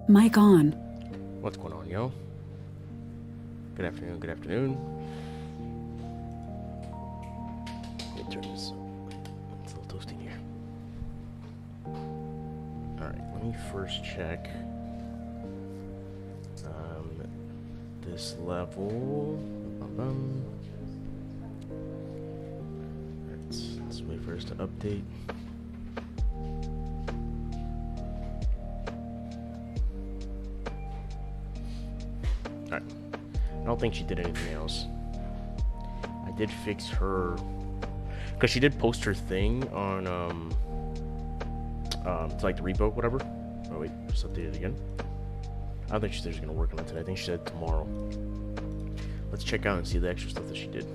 Mic on. What's going on, yo? Good afternoon, good afternoon. Let me turn this. It's a little toasty in here. Alright, let me first check this level. Let's wait for us to update. Alright. I don't think she did anything else. I did fix her, because she did post her thing on to like the repo, whatever. Oh wait, just update it again. I don't think she said she's gonna work on it today. I think she said tomorrow. Let's check out and see the extra stuff that she did.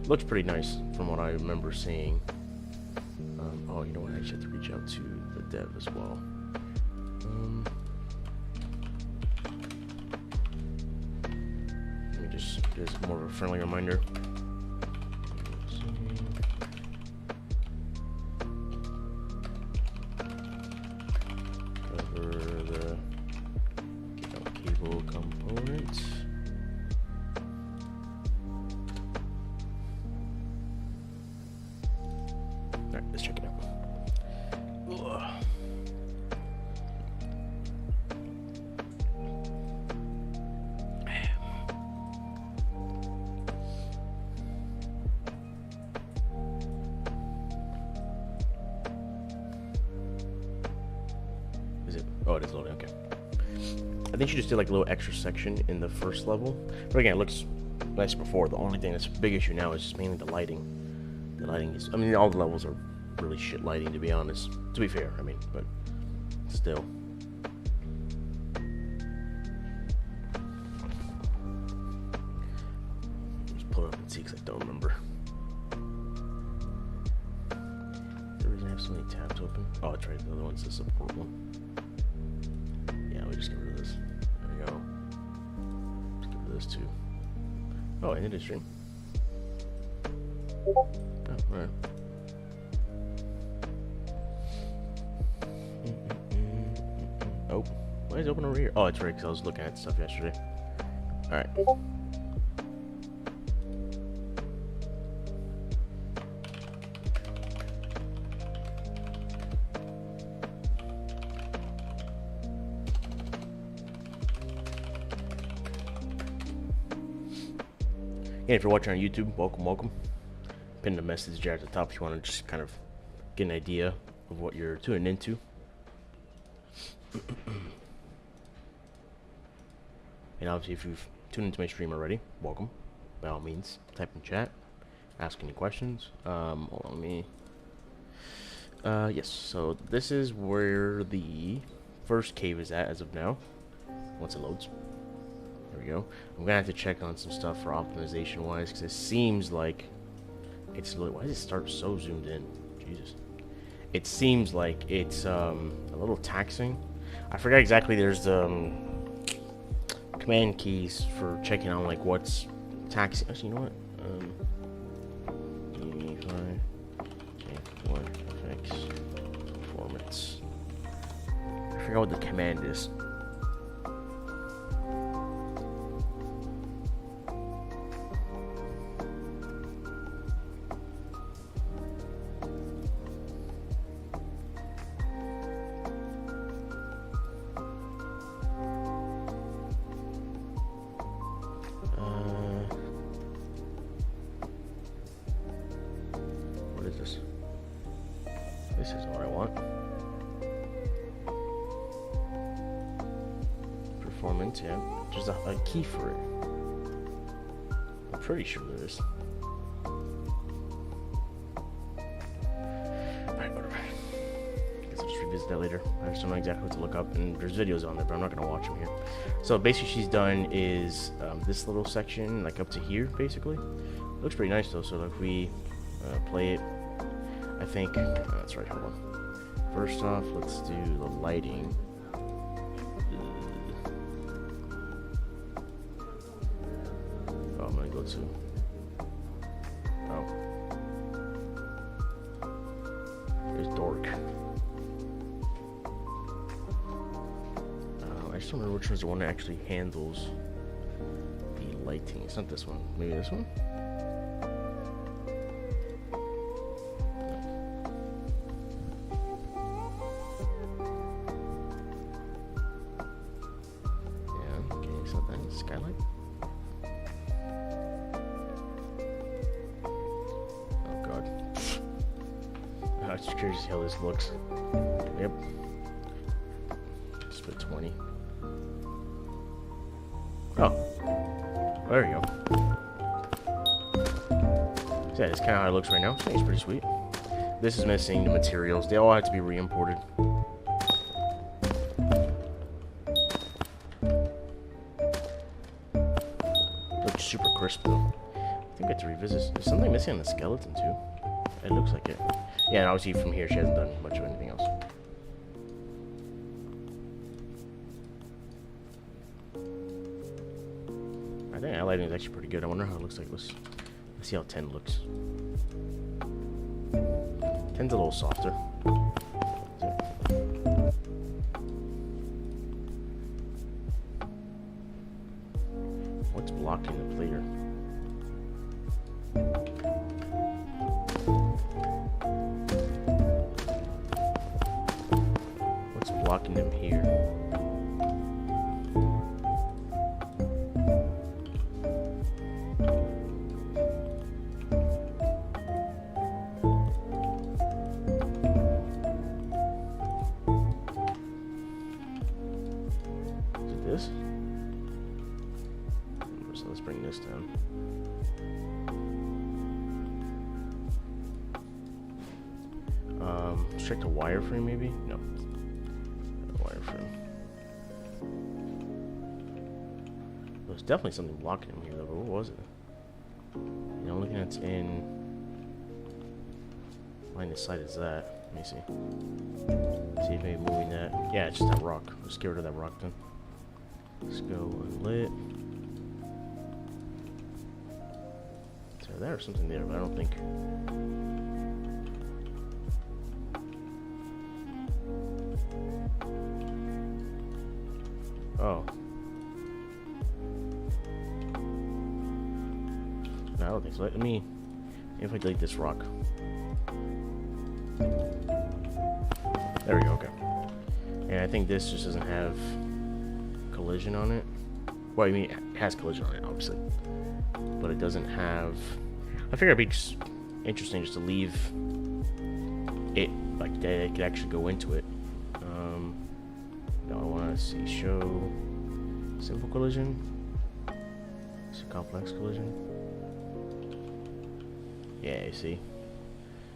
Looks pretty nice from what I remember seeing. Oh, you know what? I actually have to reach out to the dev as well. Let me just get more of a friendly reminder. Cover the cable component. Alright, let's check it out. Ugh. Is it? Oh, it is loading. Okay. I think she just did like a little extra section in the first level, but again, it looks nice before. The only thing that's a big issue now is just mainly the lighting. The lighting is, I mean, all the levels are really shit lighting, to be honest. To be fair, I mean, but still. Just pull it up and see, because I don't remember. The reason I have so many tabs open. Oh, that's right. The other one's the support one. Yeah, we just get rid of this. There we go. Let's get rid of this too. Oh, I ended the stream. Oh, alright. Oh, why is it open over here? Oh, it's right, because I was looking at stuff yesterday. Alright. And if you're watching on YouTube, welcome. Pin the message there at the top if you want to just kind of get an idea of what you're tuning into. And obviously, if you've tuned into my stream already, welcome. By all means, type in chat, ask any questions. Hold on, let me. Yes. So this is where the first cave is at as of now. Once it loads. There we go. I'm gonna have to check on some stuff for optimization wise, because it seems like it's. Why does it start so zoomed in? Jesus. It seems like it's a little taxing. I forgot exactly. There's command keys for checking on like what's taxing. Actually, you know what? Effects performance. I forgot what the command is. This is what I want. Performance, yeah. There's a key for it. I'm pretty sure there is. Alright, whatever. Guess I'll just revisit that later. I just don't know exactly what to look up, and there's videos on there, but I'm not going to watch them here. So basically she's done is this little section, like up to here, basically. Looks pretty nice though, so if we play it, I think, that's right, hold on. First off, let's do the lighting. Oh, I'm gonna go to, oh. There's Dork. I just don't remember which one's the one that actually handles the lighting. It's not this one, maybe this one? Skylight? Oh god. I'm just curious to see how this looks. Yep. Just put 20. Oh. There we go. So yeah, that's kind of how it looks right now. I think it's pretty sweet. This is missing the materials. They all have to be re-imported. Super crisp though. I think I have to revisit. There's something missing on the skeleton too. It looks like it. Yeah, and obviously from here she hasn't done much of anything else. I think that lighting is actually pretty good. I wonder how it looks like. Let's see how 10 looks. 10's a little softer. What's blocking the player? What's blocking them here? Is it this? So let's bring this this down. Let's check the wireframe maybe? No. Wireframe. There's definitely something blocking him here though, but what was it? The only thing that's in line of sight is that. Let me see. See if maybe moving that. Yeah, it's just that rock. Let's get rid of that rock then. Let's go unlit. Is there something there, but I don't think. Oh. No, I don't think so. Let me. If I delete this rock. There we go, okay. And I think this just doesn't have collision on it. Well, I mean, it has collision on it, obviously. But it doesn't have... I figured it'd be just interesting just to leave it, like, that it could actually go into it. No, I want to see show simple collision. It's a complex collision. Yeah, you see.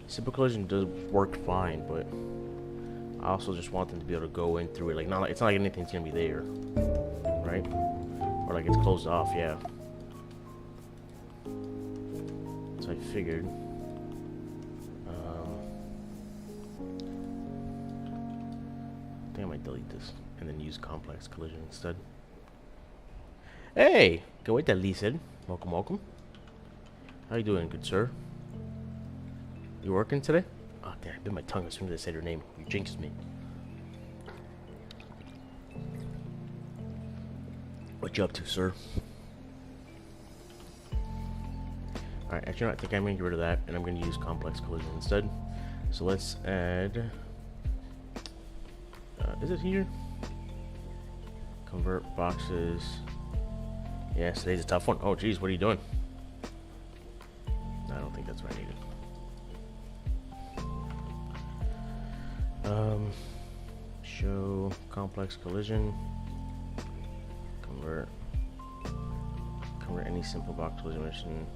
Simple collision does work fine, but I also just want them to be able to go in through it. Like, it's not like anything's gonna be there, right? Or like it's closed off, yeah. So I figured. I think I might delete this and then use complex collision instead. Hey, go with that, Lisa. Welcome, welcome. How you doing, good sir? You working today? Oh, damn, I bit my tongue as soon as I said her name. You jinxed me. What you up to, sir? Alright, actually, I think I'm going to get rid of that, and I'm going to use complex collision instead. So let's add... is it here? Convert boxes. Yeah, today's a tough one. Oh, geez, what are you doing? I don't think that's what I needed. Show complex collision. Convert any simple box collision mission.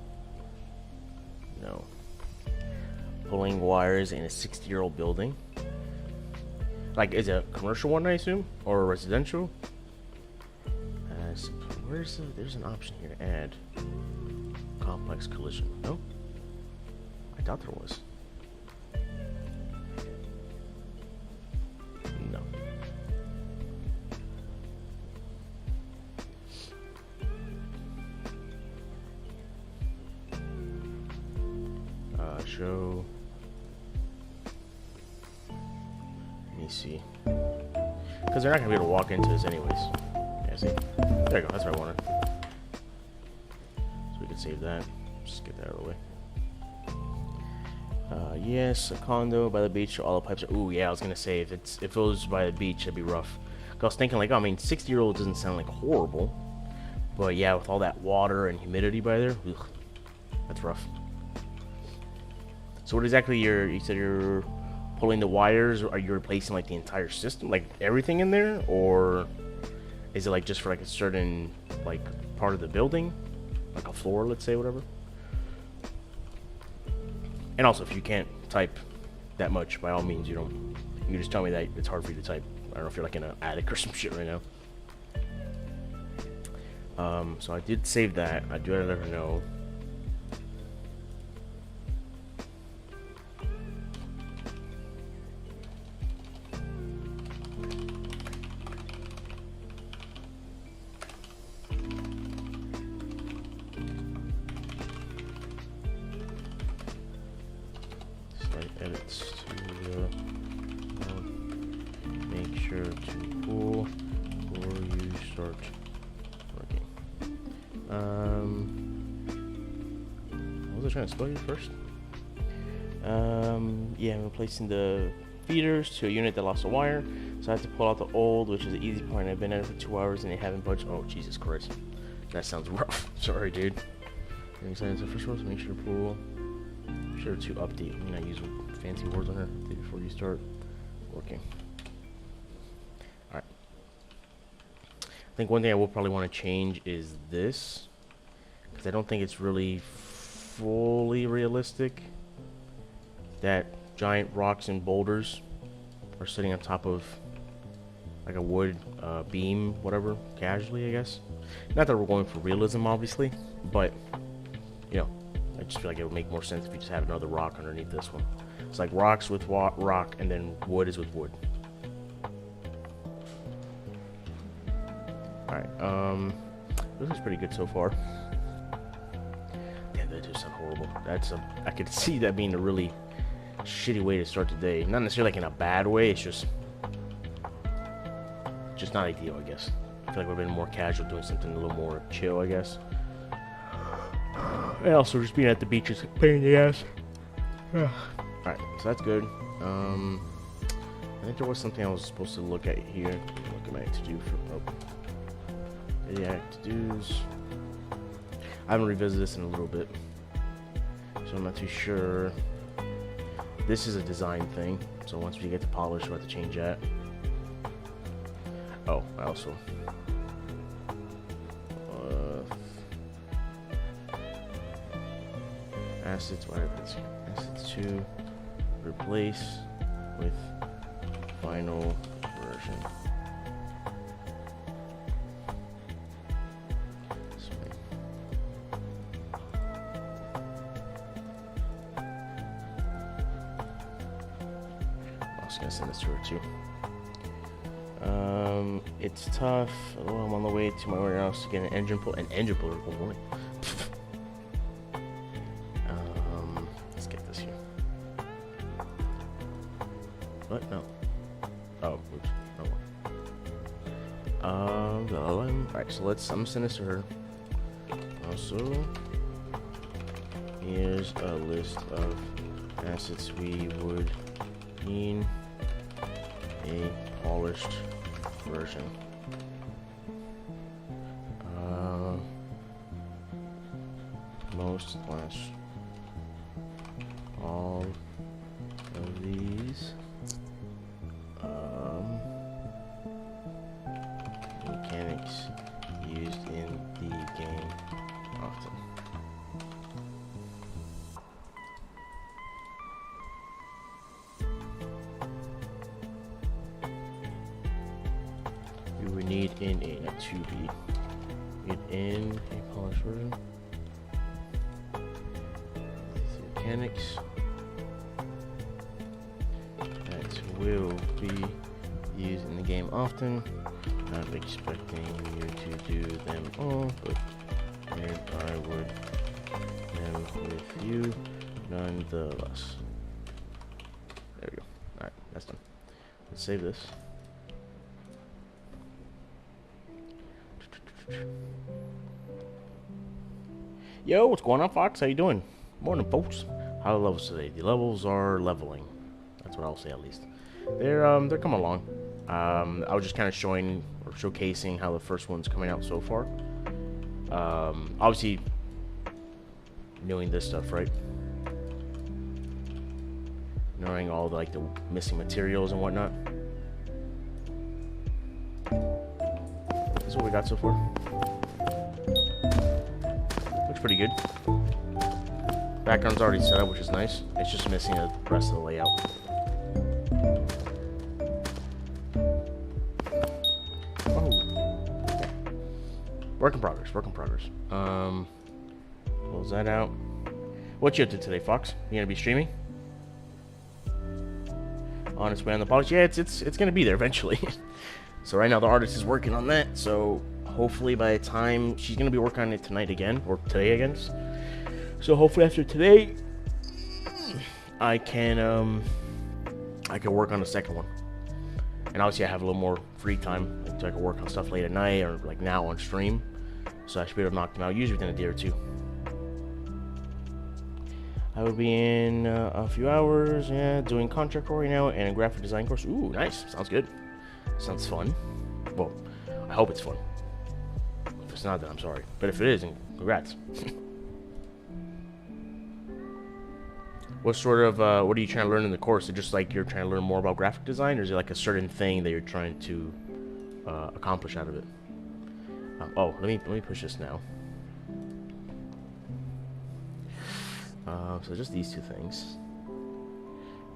No. Pulling wires in a 60-year-old building. Like, is it a commercial one, I assume? Or a residential? Where's the... There's an option here to add complex collision. No? I thought there was. No. Show... Let me see. Because they're not going to be able to walk into this anyways. Yeah, see? There you go, that's what I wanted. So we can save that. Just get that out of the way. Yes, a condo by the beach, all the pipes are... Ooh, yeah, I was going to say, if it was by the beach, it'd be rough. I was thinking, like, oh, I mean, 60-year-old doesn't sound, like, horrible. But, yeah, with all that water and humidity by there, ugh, that's rough. So what exactly you said you're pulling the wires? Are you replacing, like, the entire system? Like, everything in there? Or is it, like, just for, like, a certain, like, part of the building? Like a floor, let's say, whatever? And also, if you can't type that much, by all means, you can just tell me that it's hard for you to type. I don't know if you're, like, in an attic or some shit right now. So I did save that. I do let her know. Edits to make sure to pull before you start working. What was I trying to spell here first? Yeah, I'm replacing the feeders to a unit that lost a wire, so I have to pull out the old, which is the easy part. I've been at it for 2 hours and they haven't budged. Oh, Jesus Christ, that sounds rough. Sorry, dude. So first of all, make sure to pull. Sure to update. I mean, I use fancy words on her. Update before you start working. Alright. I think one thing I will probably want to change is this. because I don't think it's really fully realistic that giant rocks and boulders are sitting on top of like a wood beam, whatever, casually, I guess. Not that we're going for realism, obviously, but, you know, I just feel like it would make more sense if you just had another rock underneath this one. It's like rocks with rock, and then wood is with wood. Alright, this looks pretty good so far. Damn, that does sound horrible. I could see that being a really shitty way to start the day. Not necessarily like in a bad way, it's just not ideal, I guess. I feel like we've been more casual, doing something a little more chill, I guess. And also just being at the beach is a pain in the ass. Alright, so that's good. I think there was something I was supposed to look at here. Look at my to-do for yeah, to-dos. I haven't revisited this in a little bit, so I'm not too sure. This is a design thing, so once we get to polish, we'll have to change that. Oh, I also assets, whatever it's assets to replace with final version. I was gonna send this to her too. It's tough. Oh, I'm on the way to my warehouse to get an engine pull. An engine puller. Oh, boy. Let's get this here. What? No. Oh, oops. Oh, well. Alright, so I'm gonna send this to her. Also, here's a list of assets we would need a polished version. Most slash all of these mechanics used in the game often. You would need in a not to be it in a polished version. Mechanics that will be used in the game often. Not expecting you to do them all, but if I would them with you nonetheless. There we go. Alright, that's done. Let's save this. Yo, what's going on, Fox? How you doing? Morning, folks. How are the levels today? The levels are leveling. That's what I'll say, at least. They're coming along. I was just kind of showing or showcasing how the first one's coming out so far. Obviously, knowing this stuff, right? Knowing all the, like the missing materials and whatnot. This is what we got so far. Looks pretty good. Background's already set up, which is nice. It's just missing the rest of the layout. Oh. Work in progress, work in progress. Close that out. What you up to today, Fox? You gonna be streaming? On its way on the polish? Yeah, it's gonna be there eventually. So right now the artist is working on that, so hopefully by the time she's gonna be working on it tonight again, or today again. So hopefully after today, I can work on the second one. And obviously I have a little more free time, so I can work on stuff late at night or like now on stream. So I should be able to knock them out usually within a day or two. I will be in a few hours, yeah, doing contract work right now and a graphic design course. Ooh, nice. Sounds good. Sounds fun. Well, I hope it's fun. If it's not, then I'm sorry. But if it is, then congrats. What sort of, what are you trying to learn in the course? Is it just like you're trying to learn more about graphic design, or is it like a certain thing that you're trying to accomplish out of it? Oh, let me push this now. So just these two things.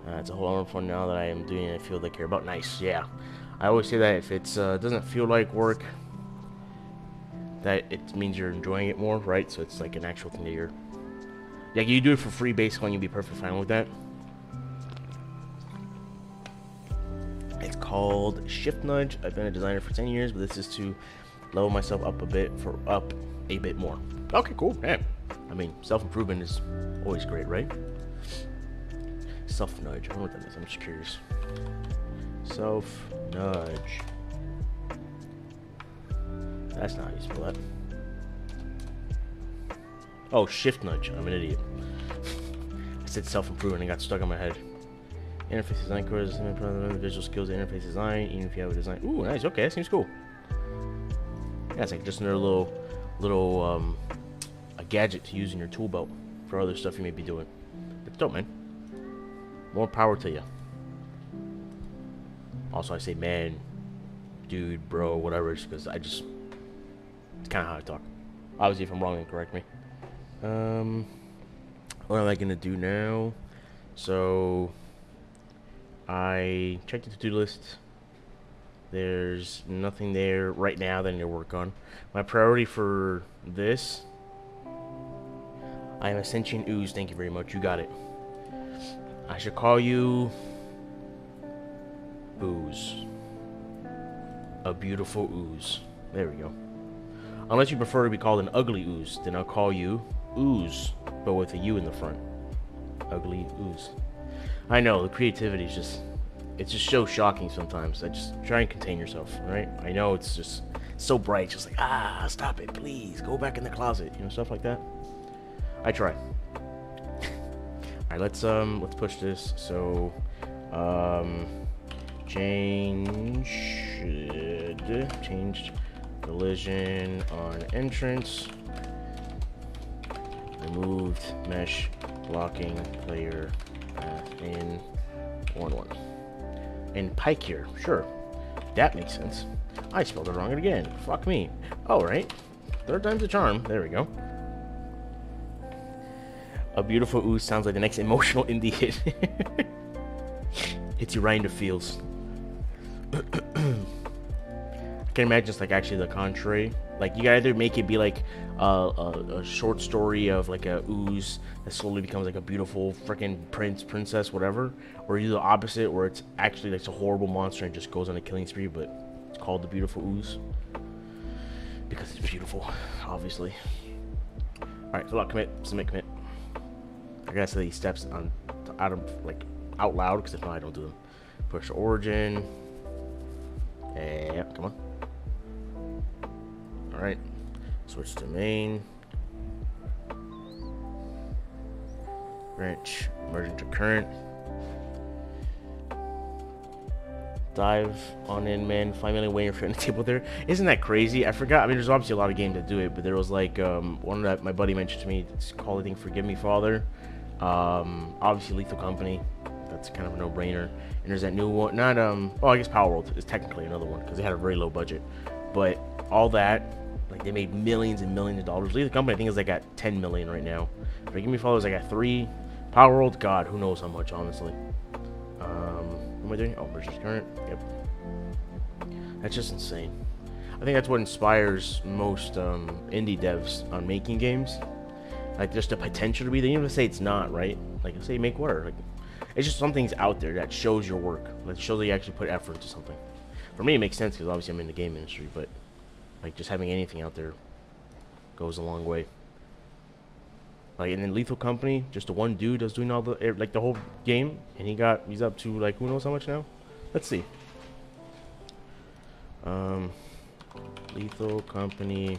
It's a whole lot more fun now that I am doing a field I care about. Nice, yeah. I always say that if it doesn't feel like work, that it means you're enjoying it more, right? So it's like an actual thing that you're... Yeah, you do it for free basically and you'll be perfectly fine with that. It's called Shift Nudge. I've been a designer for 10 years, but this is to level myself up a bit more. Okay, cool. Yeah. I mean, self-improvement is always great, right? Self-nudge. I don't know what that is. I'm just curious. Self-nudge. That's not how you spell that. Oh, shift nudge. I'm an idiot. I said self-improvement and got stuck in my head. Interface design course, visual skills, interface design, even if you have a design. Ooh, nice. Okay, that seems cool. Yeah, it's like just another little a gadget to use in your tool belt for other stuff you may be doing. It's dope, man. More power to you. Also, I say man, dude, bro, whatever, because it's kind of how I talk. Obviously, if I'm wrong, then correct me. What am I gonna do now? So, I checked the to-do list. There's nothing there right now that I need to work on. My priority for this, I am a sentient ooze. Thank you very much. You got it. I should call you Ooze. A beautiful ooze. There we go. Unless you prefer to be called an ugly ooze, then I'll call you Ooze, but with a U in the front. Ugly ooze. I know, the creativity is just... It's just so shocking sometimes. I just try and contain yourself, right? I know it's just so bright, just like, stop it, please. Go back in the closet, you know, stuff like that. I try. Alright, let's push this. So, changed collision on entrance. Removed mesh blocking player path in 1-1. And pike here, sure. That makes sense. I spelled it wrong again. Fuck me. Oh, right. Third time's a charm. There we go. A beautiful ooze sounds like the next emotional indie hit. Hits you right in the feels. I can imagine it's like actually the contrary. Like you gotta either make it be like a short story of like a ooze that slowly becomes like a beautiful freaking princess, whatever, or you do the opposite where it's actually like a horrible monster and just goes on a killing spree, but it's called the beautiful ooze because it's beautiful, obviously. All right, so commit, submit, commit. I gotta say these steps out loud because if not, I don't do them. Push origin. Yeah, come on. Alright, switch to main. Branch, merge into current. Dive on in, man. 5 million waiting for the table there. Isn't that crazy? I forgot. I mean, there's obviously a lot of games that do it, but there was like one that my buddy mentioned to me. It's called, I think, Forgive Me, Father. Obviously, Lethal Company. That's kind of a no-brainer. And there's that new one. Not well, I guess Power World is technically another one because they had a very low budget. But all that. Like, they made millions and millions of dollars. Lethal Company, I think, is like at 10 million right now. Forgive Me, Father is like at 3. Power World, God, who knows how much, honestly. What am I doing? Oh, versus current. Yep. That's just insane. I think that's what inspires most indie devs on making games. Like, just the potential to be there. You don't even say it's not, right? Like, say make water. Like, it's just something's out there that shows your work. Like, shows that you actually put effort into something. For me, it makes sense because obviously I'm in the game industry, but like just having anything out there goes a long way. Like, and then Lethal Company, just the one dude that's doing all the like the whole game, and he's up to like who knows how much now. Let's see. Lethal Company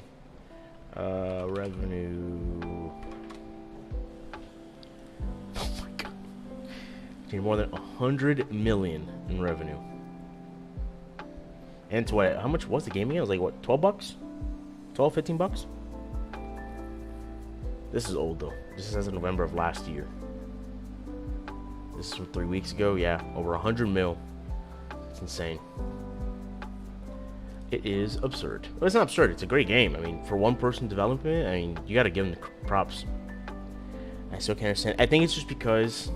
revenue. Oh my god, more than 100 million in revenue. And it's what? How much was the game again? It was like what? 12 bucks? 12, 15 bucks? This is old though. This is as of November of last year. This is from 3 weeks ago. Yeah, over 100 mil. It's insane. It is absurd. Well, it's not absurd. It's a great game. I mean, for one person developing it, I mean, you got to give them the props. I still can't understand. I think it's just because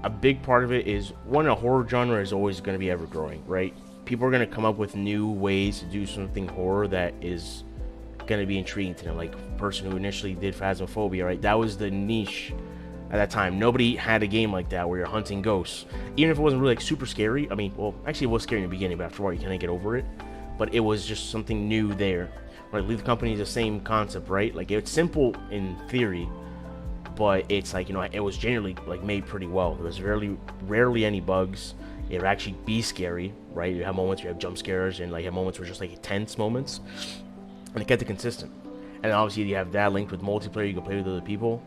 a big part of it is, one, a horror genre is always going to be ever growing, right? People are going to come up with new ways to do something horror that is going to be intriguing to them. Like the person who initially did Phasmophobia, right? That was the niche at that time. Nobody had a game like that where you're hunting ghosts. Even if it wasn't really like super scary. I mean, well, actually it was scary in the beginning, but after a while you kind of get over it. But it was just something new there. Right? Lethal Company is the same concept, right? Like it's simple in theory, but it's like, you know, it was generally like made pretty well. There was rarely any bugs. It would actually be scary, right? You have moments where you have jump scares, and like have moments where just like tense moments, and it kept it consistent. And obviously you have that linked with multiplayer. You can play with other people.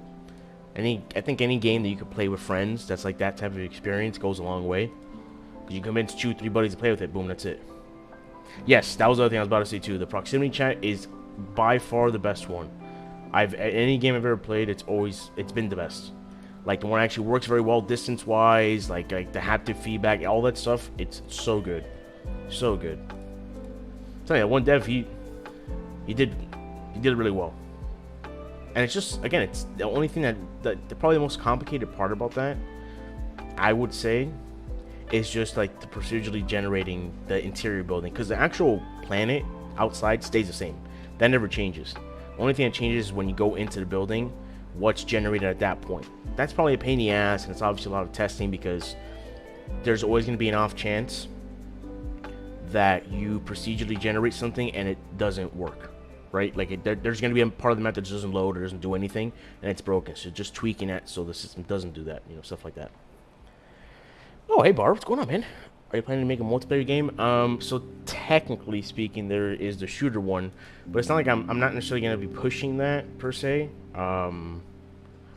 I think any game that you can play with friends that's like that type of experience goes a long way. Because you convince 2-3 buddies to play with it, boom, that's it. Yes, that was the other thing I was about to say too. The proximity chat is by far the best one. Any game I've ever played, it's been the best. Like the one that actually works very well distance wise, like the haptic feedback, all that stuff. It's so good, so good. I'm telling you, one dev he did it really well. And it's just, again, it's the only thing that probably the most complicated part about that, I would say, is just like the procedurally generating the interior building, because the actual planet outside stays the same. That never changes. The only thing that changes is when you go into the building, what's generated at that point. That's probably a pain in the ass, and it's obviously a lot of testing, because there's always going to be an off chance that you procedurally generate something and it doesn't work, right? Like there's going to be a part of the map that doesn't load or doesn't do anything, and it's broken. So just tweaking it so the system doesn't do that, you know, stuff like that. Oh, hey Barb, what's going on, man? Are you planning to make a multiplayer game? So technically speaking, there is the shooter one, but it's not like I'm not necessarily going to be pushing that per se.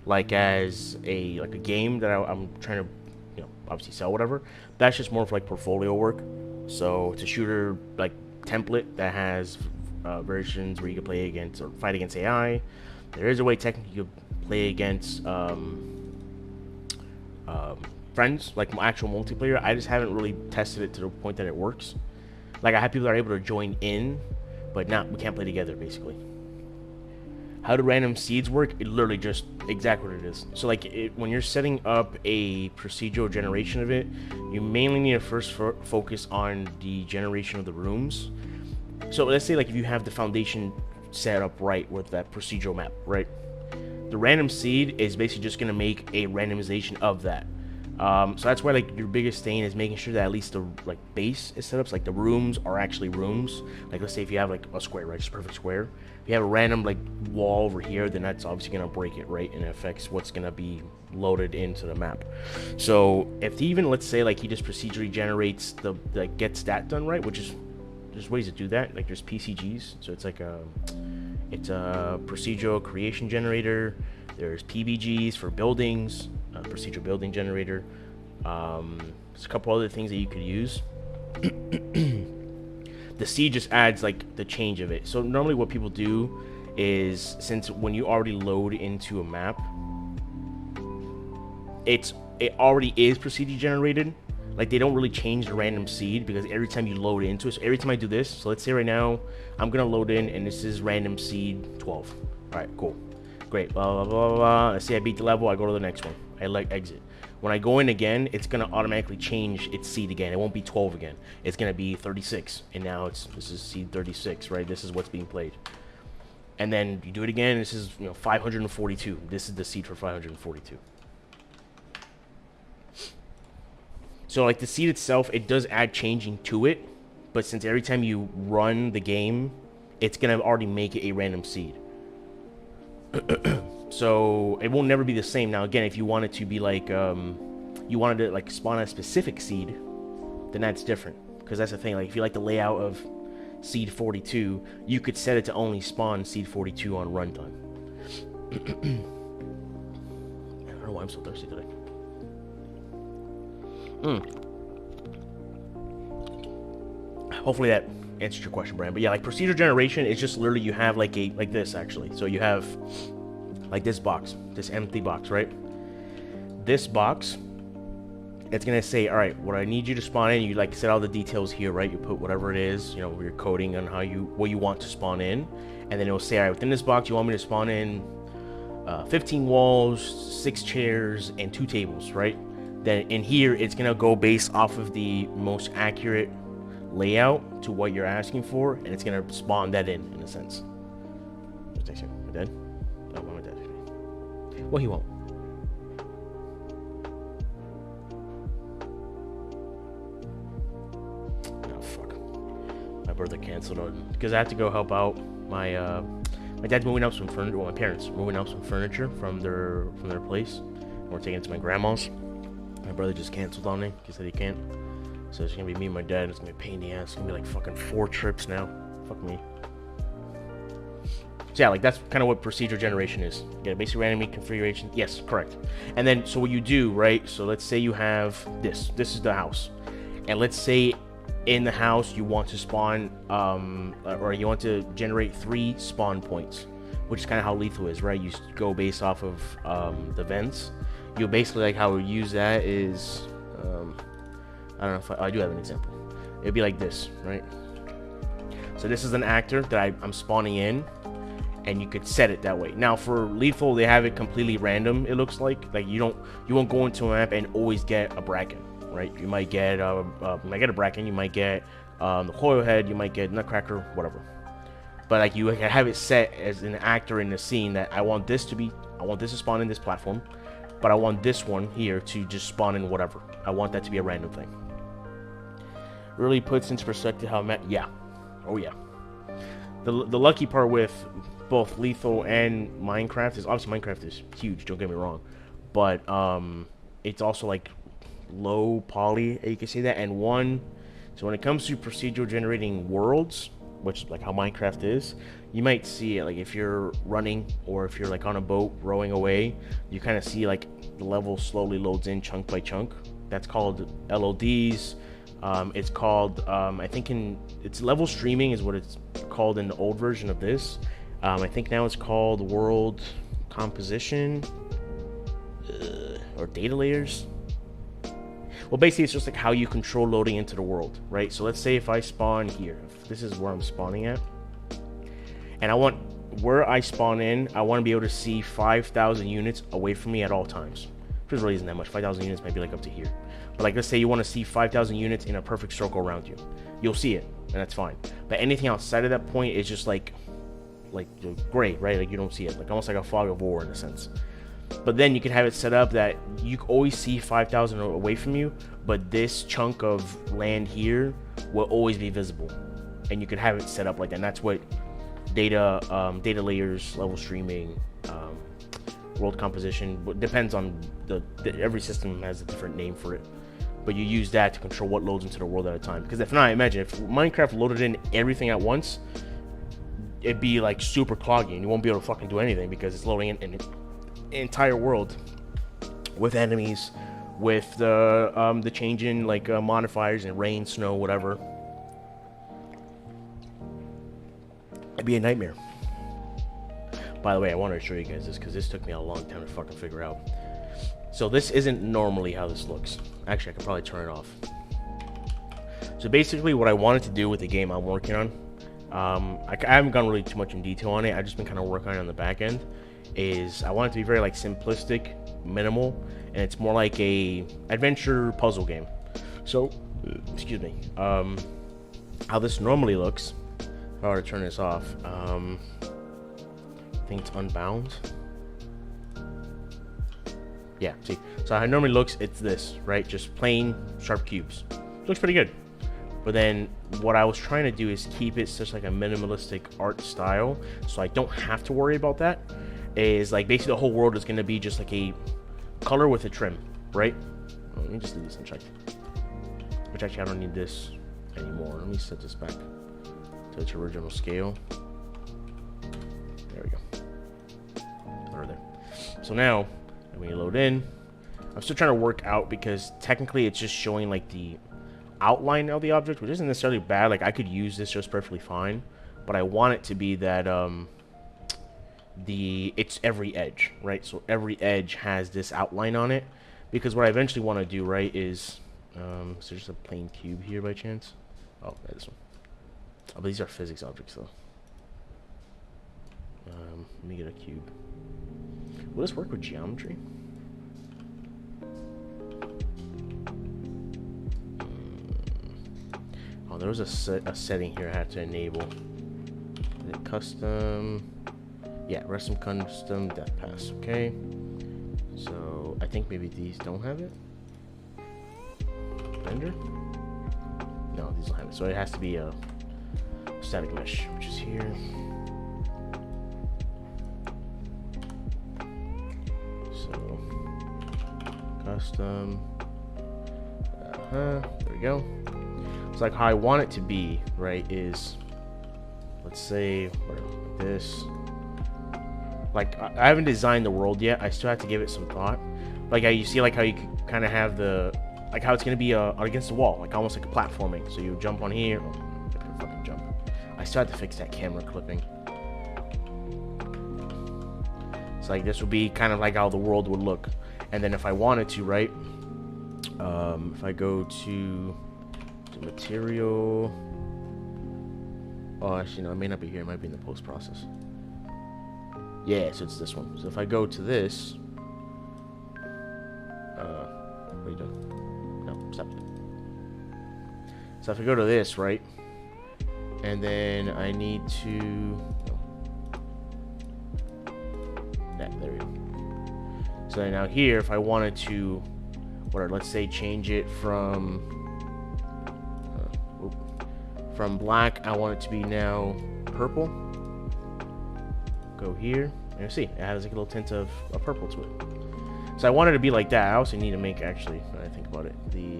Like as a game that I'm trying to, you know, obviously sell, whatever. That's just more of like portfolio work. So it's a shooter like template that has versions where you can play against or fight against AI. There is a way technically you can play against friends, like actual multiplayer. I just haven't really tested it to the point that it works. Like I have people that are able to join in, but we can't play together basically. How do random seeds work? It literally just exactly what it is. So like when you're setting up a procedural generation of it, you mainly need to first focus on the generation of the rooms. So let's say like if you have the foundation set up right with that procedural map, right? The random seed is basically just going to make a randomization of that. So that's why like your biggest thing is making sure that at least the like base is set up, so like the rooms are actually rooms. Like let's say if you have like a square, right, just a perfect square. If you have a random like wall over here, then that's obviously gonna break it, right, and it affects what's gonna be loaded into the map. So if even let's say like he just procedurally generates gets that done right, which is there's ways to do that. Like there's PCGs, so it's like it's a procedural creation generator. There's PBGs for buildings, procedural building generator. There's a couple other things that you could use. The seed just adds like the change of it. So normally what people do is, since when you already load into a map, it already is procedurally generated. Like they don't really change the random seed, because every time you load into it, so every time I do this, so let's say right now I'm gonna load in and this is random seed 12. All right, cool. Great, blah, blah, blah, blah. Let's say I beat the level, I go to the next one. I like exit. When I go in again, it's going to automatically change its seed again. It won't be 12 again. It's going to be 36. And now this is seed 36, right? This is what's being played. And then you do it again, this is 542. This is the seed for 542. So like the seed itself, it does add changing to it. But since every time you run the game, it's going to already make it a random seed. So it will never be the same. Now again, if you want it to be like you wanted to like spawn a specific seed, then that's different, because that's the thing. Like if you like the layout of seed 42, you could set it to only spawn seed 42 on runtime. I don't know why I'm so thirsty today. Hopefully that answers your question, Brian. But yeah, like procedure generation is just literally you have like this actually. So you have like this box, this empty box, right? This box, it's gonna say, all right, what I need you to spawn in, you like set all the details here, right? You put whatever it is, your coding on what you want to spawn in, and then it will say, all right, within this box, you want me to spawn in 15 walls, 6 chairs, and 2 tables, right? Then in here, it's gonna go based off of the most accurate layout to what you're asking for, and it's gonna spawn that in a sense. Just text him. My dad? Oh, my dad. Well, he won't. Oh, fuck. My brother canceled on because I had to go help out my my dad's moving out some furniture. Well, my parents moving out some furniture from their place. And we're taking it to my grandma's. My brother just canceled on me. He said he can't. So it's gonna be me and my dad. It's gonna be a pain in the ass. It's gonna be like fucking 4 trips now. Fuck me. So yeah, like that's kind of what procedure generation is. You get a basic randomly configuration. Yes, correct. And then so what you do, right? So let's say you have this. This is the house, and let's say in the house you want to spawn or you want to generate 3 spawn points, which is kind of how lethal is, right? You go based off of the vents. You basically, like how we use that is I don't know if I do have an example. It'd be like this, right? So this is an actor that I'm spawning in, and you could set it that way. Now for lethal, they have it completely random. It looks like you won't go into a map and always get a bracken, right? You might get a bracken, you might get the coil head, you might get nutcracker, whatever. But like you have it set as an actor in the scene that I want this to spawn in this platform, but I want this one here to just spawn in whatever. I want that to be a random thing. Really puts into perspective how yeah, oh yeah. The lucky part with both lethal and Minecraft is obviously Minecraft is huge. Don't get me wrong, but it's also like low poly. You can say that. And so when it comes to procedural generating worlds, which is like how Minecraft is, you might see it like if you're running or if you're like on a boat rowing away, you kind of see like the level slowly loads in chunk by chunk. That's called LODs. It's called I think it's level streaming is what it's called in the old version of this. I think now it's called world composition or data layers. Well, basically it's just like how you control loading into the world, right? So let's say if I spawn here, if this is where I'm spawning at, and I want where I spawn in, I want to be able to see 5,000 units away from me at all times. Which really isn't that much. 5,000 units might be like up to here. But like let's say you want to see 5,000 units in a perfect circle around you. You'll see it, and that's fine. But anything outside of that point is just like gray, right? Like you don't see it. Like almost like a fog of war in a sense. But then you can have it set up that you can always see 5,000 away from you, but this chunk of land here will always be visible. And you can have it set up like that. And that's what data layers, level streaming, world composition, depends on every system has a different name for it. But you use that to control what loads into the world at a time. Because if not, imagine if Minecraft loaded in everything at once, it'd be like super cloggy and you won't be able to fucking do anything because it's loading in an entire world with enemies, with the change in like modifiers and rain, snow, whatever. It'd be a nightmare. By the way, I wanted to show you guys this because this took me a long time to fucking figure out. So this isn't normally how this looks. Actually, I could probably turn it off. So basically what I wanted to do with the game I'm working on, I haven't gone really too much in detail on it. I've just been kind of working on it on the back end. Is I want it to be very like simplistic, minimal, and it's more like a adventure puzzle game. So, excuse me. How this normally looks. If I were to turn this off, I think it's Unbound. Yeah, see. So how it normally looks, it's this, right? Just plain sharp cubes. Looks pretty good. But then what I was trying to do is keep it such like a minimalistic art style, so I don't have to worry about that. Is like basically the whole world is going to be just like a color with a trim, right? Let me just leave this unchecked. Which actually I don't need this anymore. Let me set this back to its original scale. There we go. Over there. So now when you load in, I'm still trying to work out because technically it's just showing like the outline of the object, which isn't necessarily bad. Like I could use this just perfectly fine, but I want it to be that it's every edge, right? So every edge has this outline on it, because what I eventually want to do, right, is is there just a plain cube here by chance? Oh, this one. Oh, but these are physics objects though. Let me get a cube. Will this work with geometry? Oh, there was a setting here I had to enable. Is it custom? Yeah, custom custom depth pass. Okay. So I think maybe these don't have it. Render? No, these don't have it. So it has to be a static mesh, which is here. So custom. There we go. It's like how I want it to be, right? Is, let's say, like this. Like I haven't designed the world yet. I still have to give it some thought. Like how you see, like how you kind of have the, like how it's gonna be against the wall, like almost like a platforming. So you jump on here. Oh, I can fucking jump. I still have to fix that camera clipping. It's like this would be kind of like how the world would look. And then if I wanted to, right? If I go to the material, oh, actually no, it may not be here. It might be in the post process. Yeah, so it's this one. So if I go to this, what are you doing? No, stop it. So if I go to this, right, and then I need to, no. Yeah, there we go. So now here, if I wanted to, whatever, let's say change it from black, I want it to be now purple. Go here, and you see it has like a little tint of purple to it. So I want it to be like that. I also need to make, actually, when I think about it, the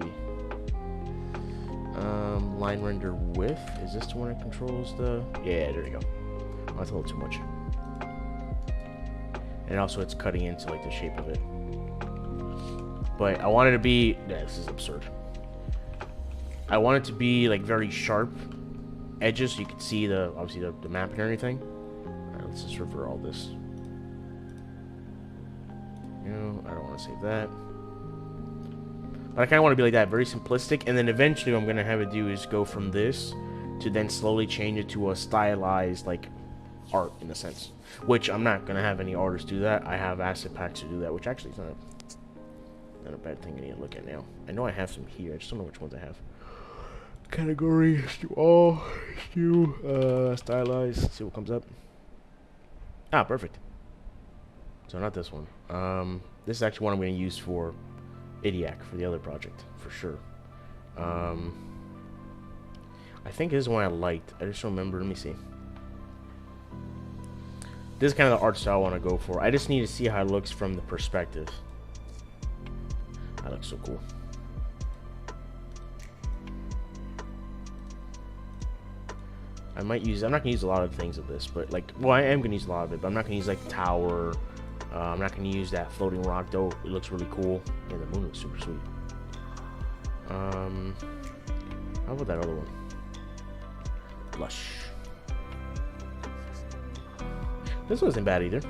line render width. Is this the one that controls the? Yeah, there you go. Oh, that's a little too much. And also, it's cutting into like the shape of it. But I want it to be. Yeah, this is absurd. I want it to be like very sharp edges, so you can see the obviously the map and everything. Let's just revert all this. No, I don't want to save that. But I kind of want to be like that, very simplistic. And then eventually what I'm going to have it do is go from this to then slowly change it to a stylized, like, art, in a sense. Which I'm not going to have any artists do that. I have asset packs to do that, which actually is not a bad thing I need to look at now. I know I have some here. I just don't know which ones I have. Category, do all, do, stylized. Let's see what comes up. Ah, perfect. So not this one. This is actually one I'm going to use for Idiac, for the other project, for sure. I think this is one I liked. I just don't remember. Let me see. This is kind of the art style I want to go for. I just need to see how it looks from the perspective. That looks so cool. I might use, I'm not going to use a lot of things of this, but like, well, I am going to use a lot of it, but I'm not going to use like tower. I'm not going to use that floating rock, though. It looks really cool. Yeah, the moon looks super sweet. How about that other one? Lush. This wasn't bad either.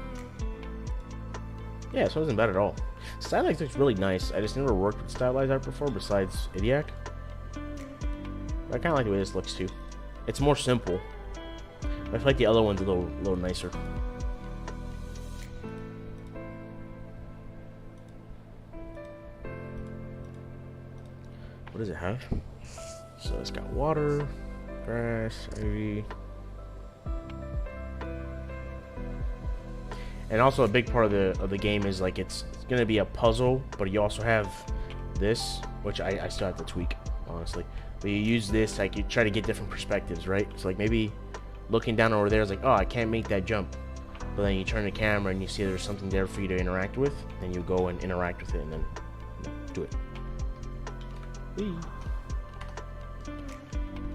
Yeah, this wasn't bad at all. Stylized looks really nice. I just never worked with stylized art before besides Idiac. But I kind of like the way this looks too. It's more simple. I feel like the other one's a little nicer. What does it have? So it's got water, grass, ivy. And also a big part of the game is like it's gonna be a puzzle, but you also have this, which I still have to tweak, honestly. But you use this, like you try to get different perspectives, right? So like maybe looking down over there is like, oh, I can't make that jump. But then you turn the camera and you see there's something there for you to interact with, and you go and interact with it and then do it. Whee.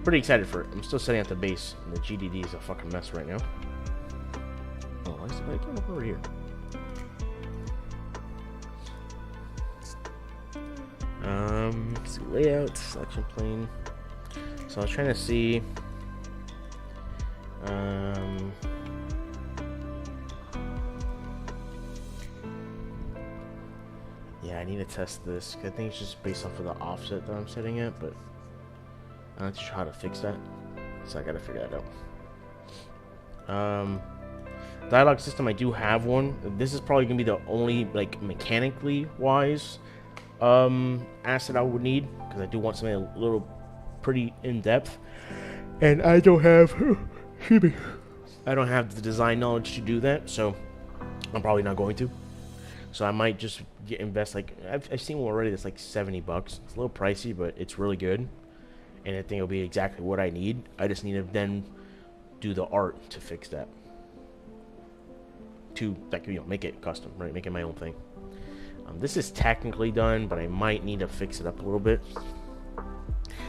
Pretty excited for it. I'm still setting up the base, and the GDD is a fucking mess right now. Oh, I can't go over here. Let's see, layout, selection plane. So I was trying to see. Yeah, I need to test this. I think it's just based off of the offset that I'm setting it, but I'm not sure how to fix that, so I gotta figure that out. dialogue system, I do have one. This is probably gonna be the only like mechanically wise asset I would need, because I do want something a little pretty in depth, and I don't have excuse me, I don't have the design knowledge to do that, so I'm probably not going to. So I might just invest, like, I've seen one already that's like $70. It's a little pricey, but it's really good, and I think it'll be exactly what I need. I just need to then do the art to fix that, to, like, you know, make it custom, right? Make it my own thing. This is technically done, but I might need to fix it up a little bit.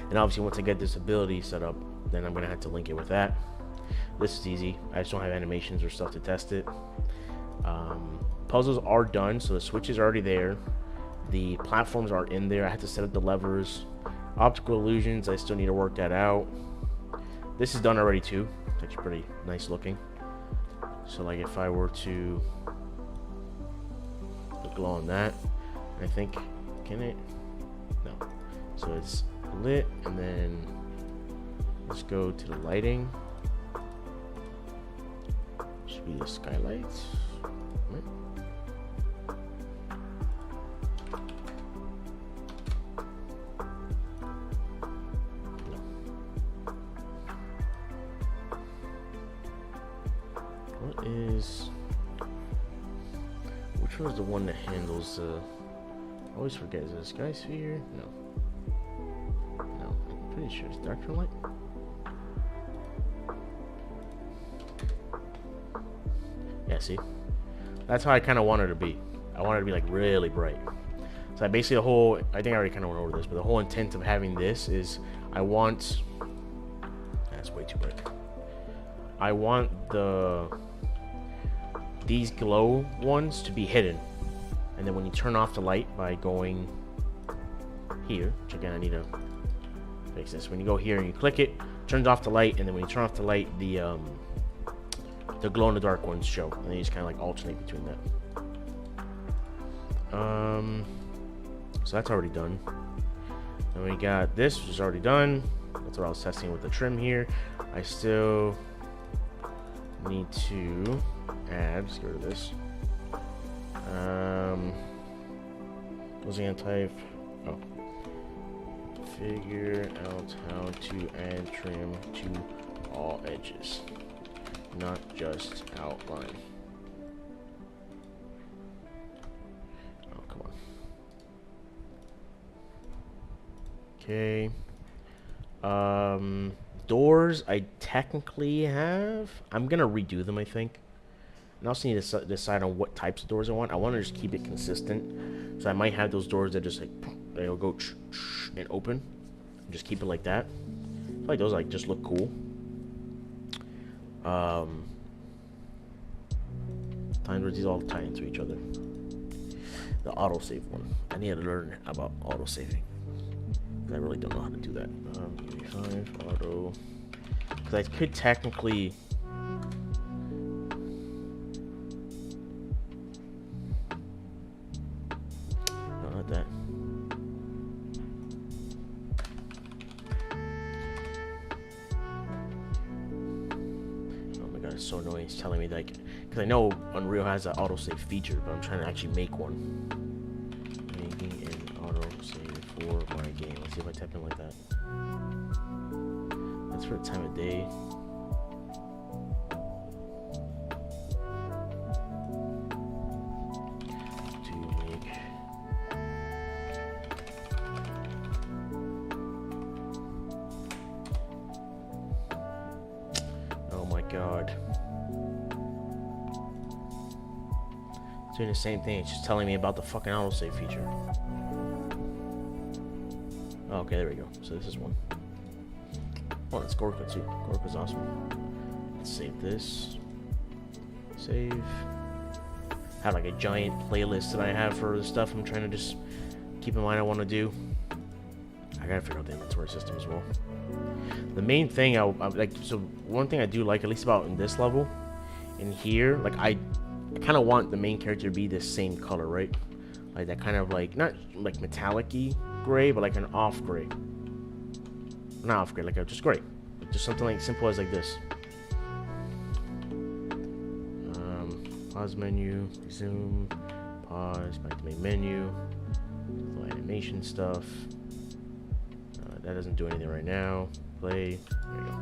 And obviously, once I get this ability set up, then I'm gonna have to link it with that. This is easy. I just don't have animations or stuff to test it. Puzzles are done, so the switch is already there. The platforms are in there. I have to set up the levers. Optical illusions, I still need to work that out. This is done already too. It's actually pretty nice looking. So like if I were to glow on that, I think, can it? No. So it's lit, and then let's go to the lighting. Should be the skylights. Right. No. What is? Which one is the one that handles I always forget. Is it a sky sphere? No. No, I'm pretty sure it's darker light. Yeah, see? That's how I kind of want it to be. I want it to be like really bright. So basically the whole, I think I already kind of went over this, but the whole intent of having this is I want, that's way too bright. I want these glow ones to be hidden, and then when you turn off the light by going here, which again I need to fix this. When you go here and you click it, turns off the light, and then when you turn off the light, the glow in the dark ones show, and then you just kind of like alternate between that. So that's already done. And we got this, which is already done. That's what I was testing with the trim here. I still need to add, let's get rid of this. What was I gonna type? Oh. Figure out how to add trim to all edges, not just outline. Oh, come on. Okay. Doors, I technically have. I'm gonna redo them, I think. And I also need to decide on what types of doors I want. I want to just keep it consistent. So I might have those doors that just like, they'll go and open. Just keep it like that. I feel like those like just look cool. Times where these all tie into each other. The autosave one. I need to learn about autosaving. I really don't know how to do that. 5 auto. Because I could technically. No, not that. Oh my god, it's so annoying. It's telling me like, because I know Unreal has an autosave feature, but I'm trying to actually make one. Making an autosave for my game. Let's see if I type in like that. That's for the time of day. To make oh my god. It's doing the same thing. It's just telling me about the fucking autosave feature. Oh, okay, there we go. So this is one. Oh, that's Gorka too. Gorka's awesome. Let's save this. Save. I have like a giant playlist that I have for the stuff I'm trying to just keep in mind I want to do. I gotta figure out the inventory system as well. The main thing I like, so one thing I do like, at least about in this level, in here, like I kind of want the main character to be this same color, right? Like that kind of like, not like metallic-y gray, but like an off gray. Not off gray, like a just gray. Just something like simple as like this. Pause menu, resume, pause, back to main menu, little animation stuff. That doesn't do anything right now. Play, there you go.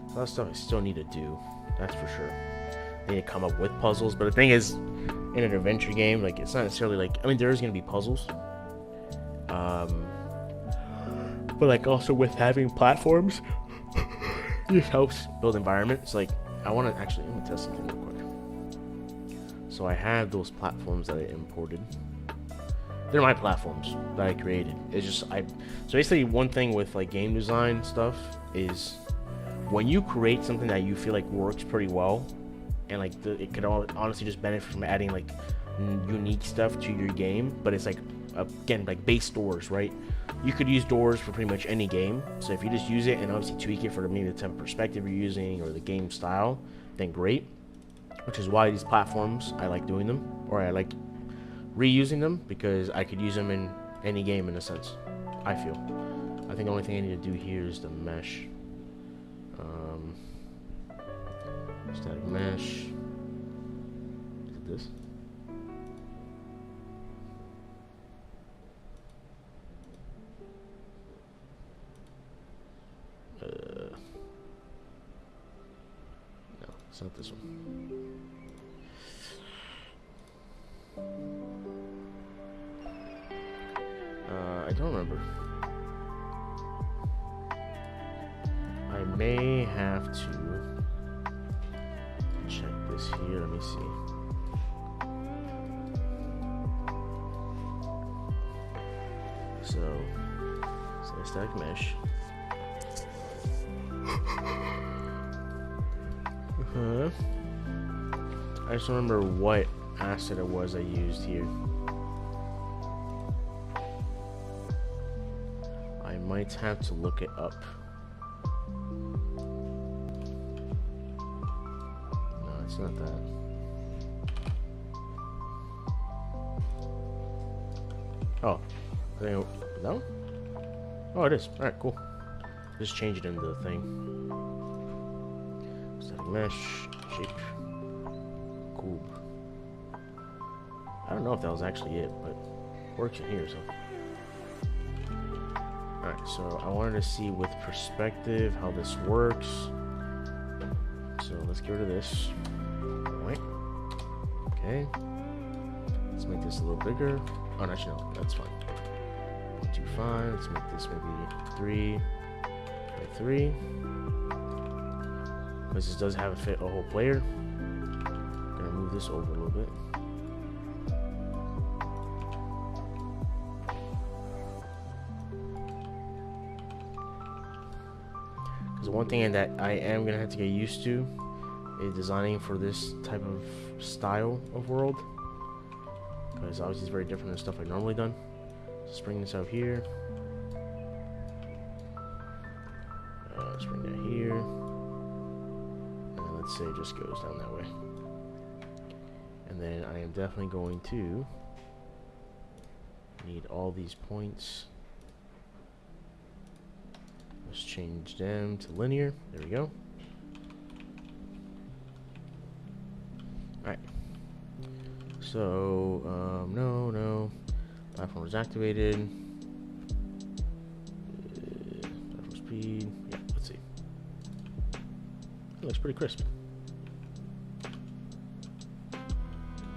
A lot of stuff I still need to do, that's for sure. I need to come up with puzzles, but the thing is, in an adventure game, like, it's not necessarily like, I mean, there is going to be puzzles. But like, also with having platforms, it just helps build environments. Like, I want to actually, let me test something real quick. So I have those platforms that I imported. They're my platforms that I created. It's just, so basically one thing with like game design stuff is when you create something that you feel like works pretty well, and like it could honestly just benefit from adding like unique stuff to your game, but it's like, again, like base doors, right? You could use doors for pretty much any game. So if you just use it and obviously tweak it for maybe the type of perspective you're using or the game style, then great. Which is why these platforms, I like doing them, or I like reusing them, because I could use them in any game in a sense, I feel. I think the only thing I need to do here is the mesh. Static mesh. Is it this? No, it's not this one. I don't remember. I may have to check this here. Let me see. So static mesh. I just don't remember what asset it was I used here. I might have to look it up. No, it's not that. Oh, I think no? Oh, it is. Alright, cool. Just change it into the thing. Static mesh, shape, cube. I don't know if that was actually it, but it works in here, so. Alright, so I wanted to see with perspective how this works. So let's get rid of this. Right. Okay. Let's make this a little bigger. Oh, no, actually, no, that's fine. 125. Let's make this maybe 3 by 3. Because this does have a whole player. Gonna move this over a little bit. Because one thing that I am gonna have to get used to is designing for this type of style of world. Because obviously it's very different than stuff I've normally done. Let's bring this out here. Let's bring that here. And then let's say it just goes down that way. And then I am definitely going to need all these points. Let's change them to linear. There we go. Alright. So, no. Platform is activated. Platform speed. Yeah, let's see. It looks pretty crisp.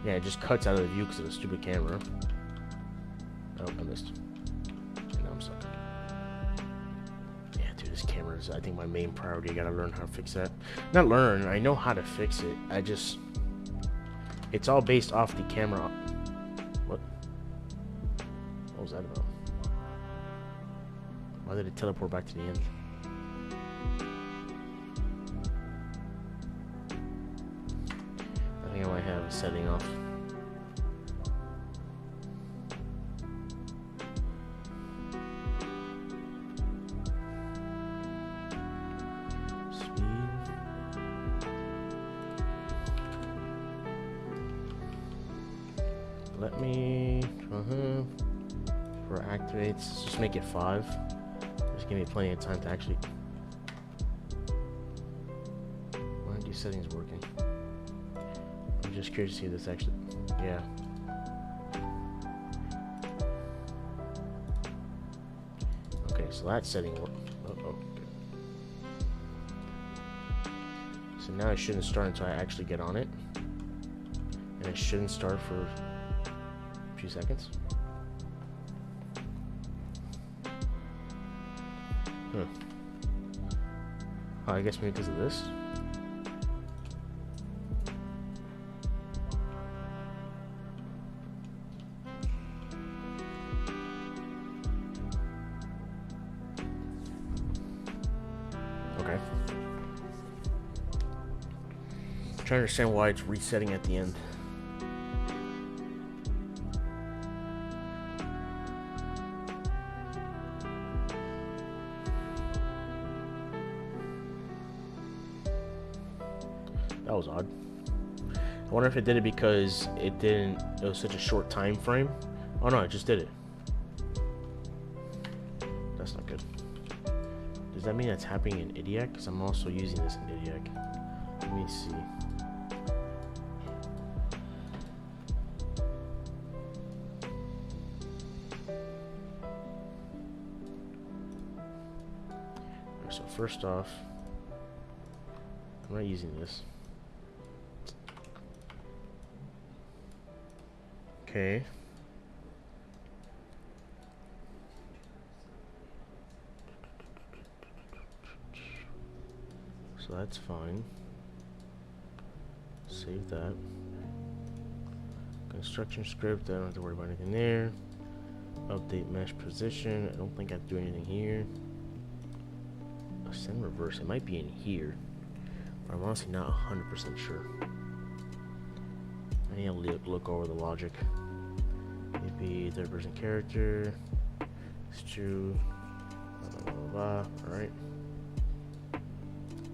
Yeah, it just cuts out of the view because of the stupid camera. Oh, I missed. And now I'm stuck. Yeah, dude, this camera is, I think, my main priority. I gotta learn how to fix that. Not learn, I know how to fix it. I just... It's all based off the camera. What? What was that about? Why did it teleport back to the end? I think I might have a setting off. Let me for activates, let's just make it 5. give me plenty of time to actually... Why aren't these settings working? I'm just curious to see if this actually... Yeah. Okay, so that setting worked. Uh-oh. So now it shouldn't start until I actually get on it. And it shouldn't start for a few seconds. Huh. Oh, I guess maybe because of this. Okay. I'm trying to understand why it's resetting at the end. That was odd. I wonder if it did it because it was such a short time frame. Oh no, it just did it. That's not good. Does that mean that's happening in Idiac? Because I'm also using this in Idiac. Let me see. Alright, so first off, I'm not using this. Okay. So that's fine. Save that. Construction script, I don't have to worry about anything there. Update mesh position, I don't think I have to do anything here. Ascend reverse, it might be in here. But I'm honestly not 100% sure. I need to look over the logic. Maybe third person character. It's true. Blah, blah, blah, blah. Alright.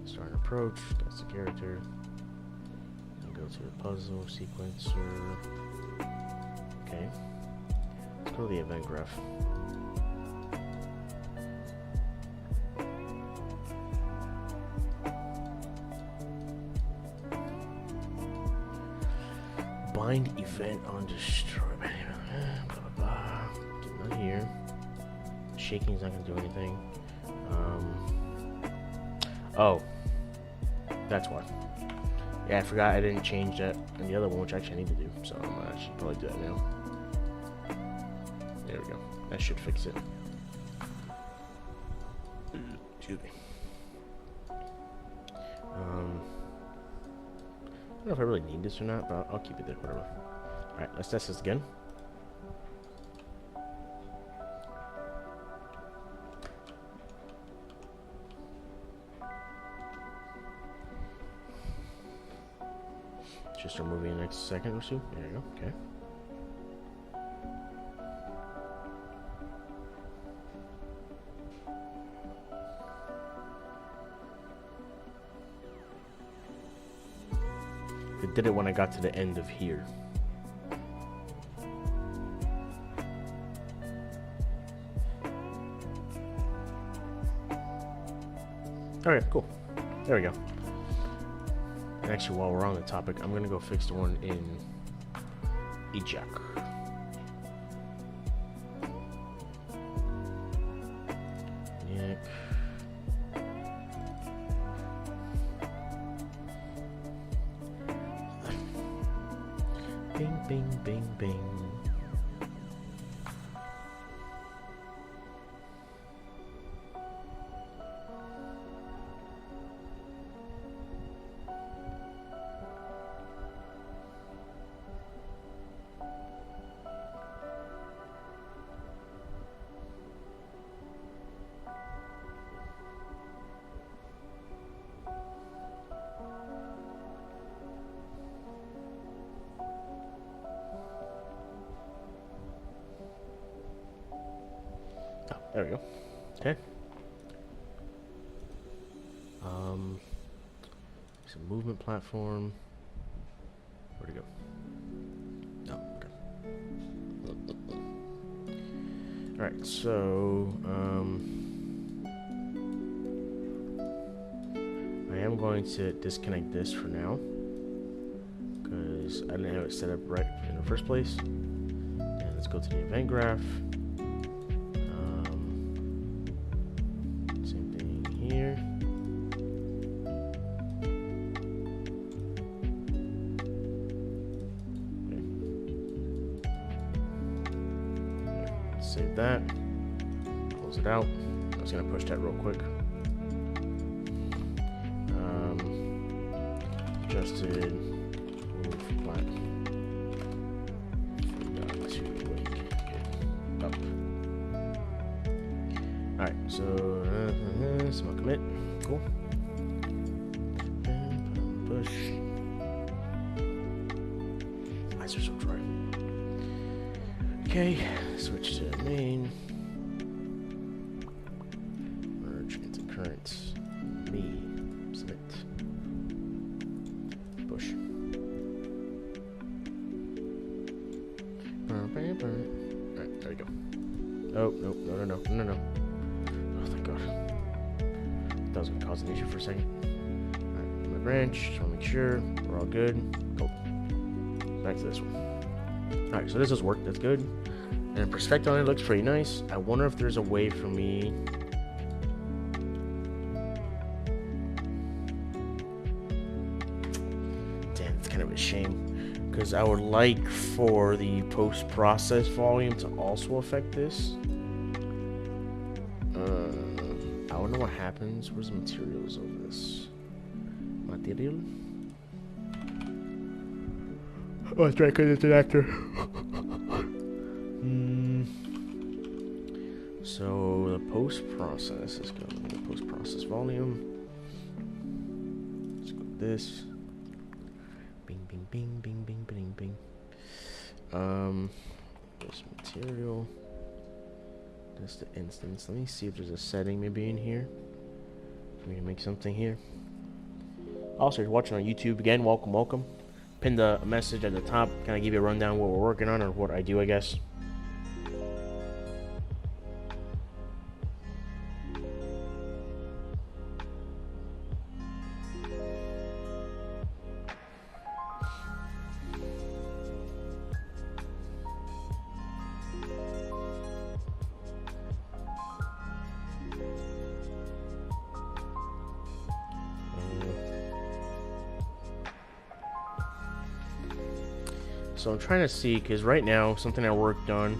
Start an approach. That's the character. And go to the puzzle sequencer. Okay. Let's go to the event graph. Bind event on destroy. Blah blah blah. Not here. Shaking's not gonna do anything. Oh, that's why. Yeah, I forgot I didn't change that in the other one, which actually I need to do. So I should probably do that now. There we go. That should fix it. Excuse me. I don't know if I really need this or not, but I'll keep it there, whatever. Alright, let's test this again. Just start moving in the next second or two. There you go, okay. It did it when I got to the end of here. Alright, cool. There we go. And actually, while we're on the topic, I'm gonna go fix the one in Idiac. Bing, bing, bing, bing. There we go. Okay. It's a movement platform. Where'd it go? Oh, okay. Alright, so, am going to disconnect this for now, because I didn't have it set up right in the first place. And let's go to the event graph. Same thing here. Save that, close it out. I was gonna push that real quick. Adjusted, move flat. Forgot to wake it up. Alright, so small commit, cool. And push. Eyes are so dry. Okay, switch to main. Merge into current. Me. Submit. Push. Alright, there we go. Oh, no. Oh, thank God. That was gonna cause an issue for a second. Alright, my branch. Just wanna make sure we're all good. Go. Back to this one. Alright, so this has worked. That's good. And perspective on it looks pretty nice. I wonder if there's a way for me. Damn, it's kind of a shame. Because I would like for the post-process volume to also affect this. I don't know what happens. Where's the materials of this? Material? Oh, that's right, because it's an actor. So the post-process is going to be the post-process volume. Let's go with this. Bing, bing, bing, bing, bing, bing, bing. This material. That's the instance. Let me see if there's a setting maybe in here for me to make something here. Also, if you're watching on YouTube, again, welcome. Pinned a message at the top. Kind of give you a rundown what we're working on or what I do, I guess. So I'm trying to see, because right now something I worked on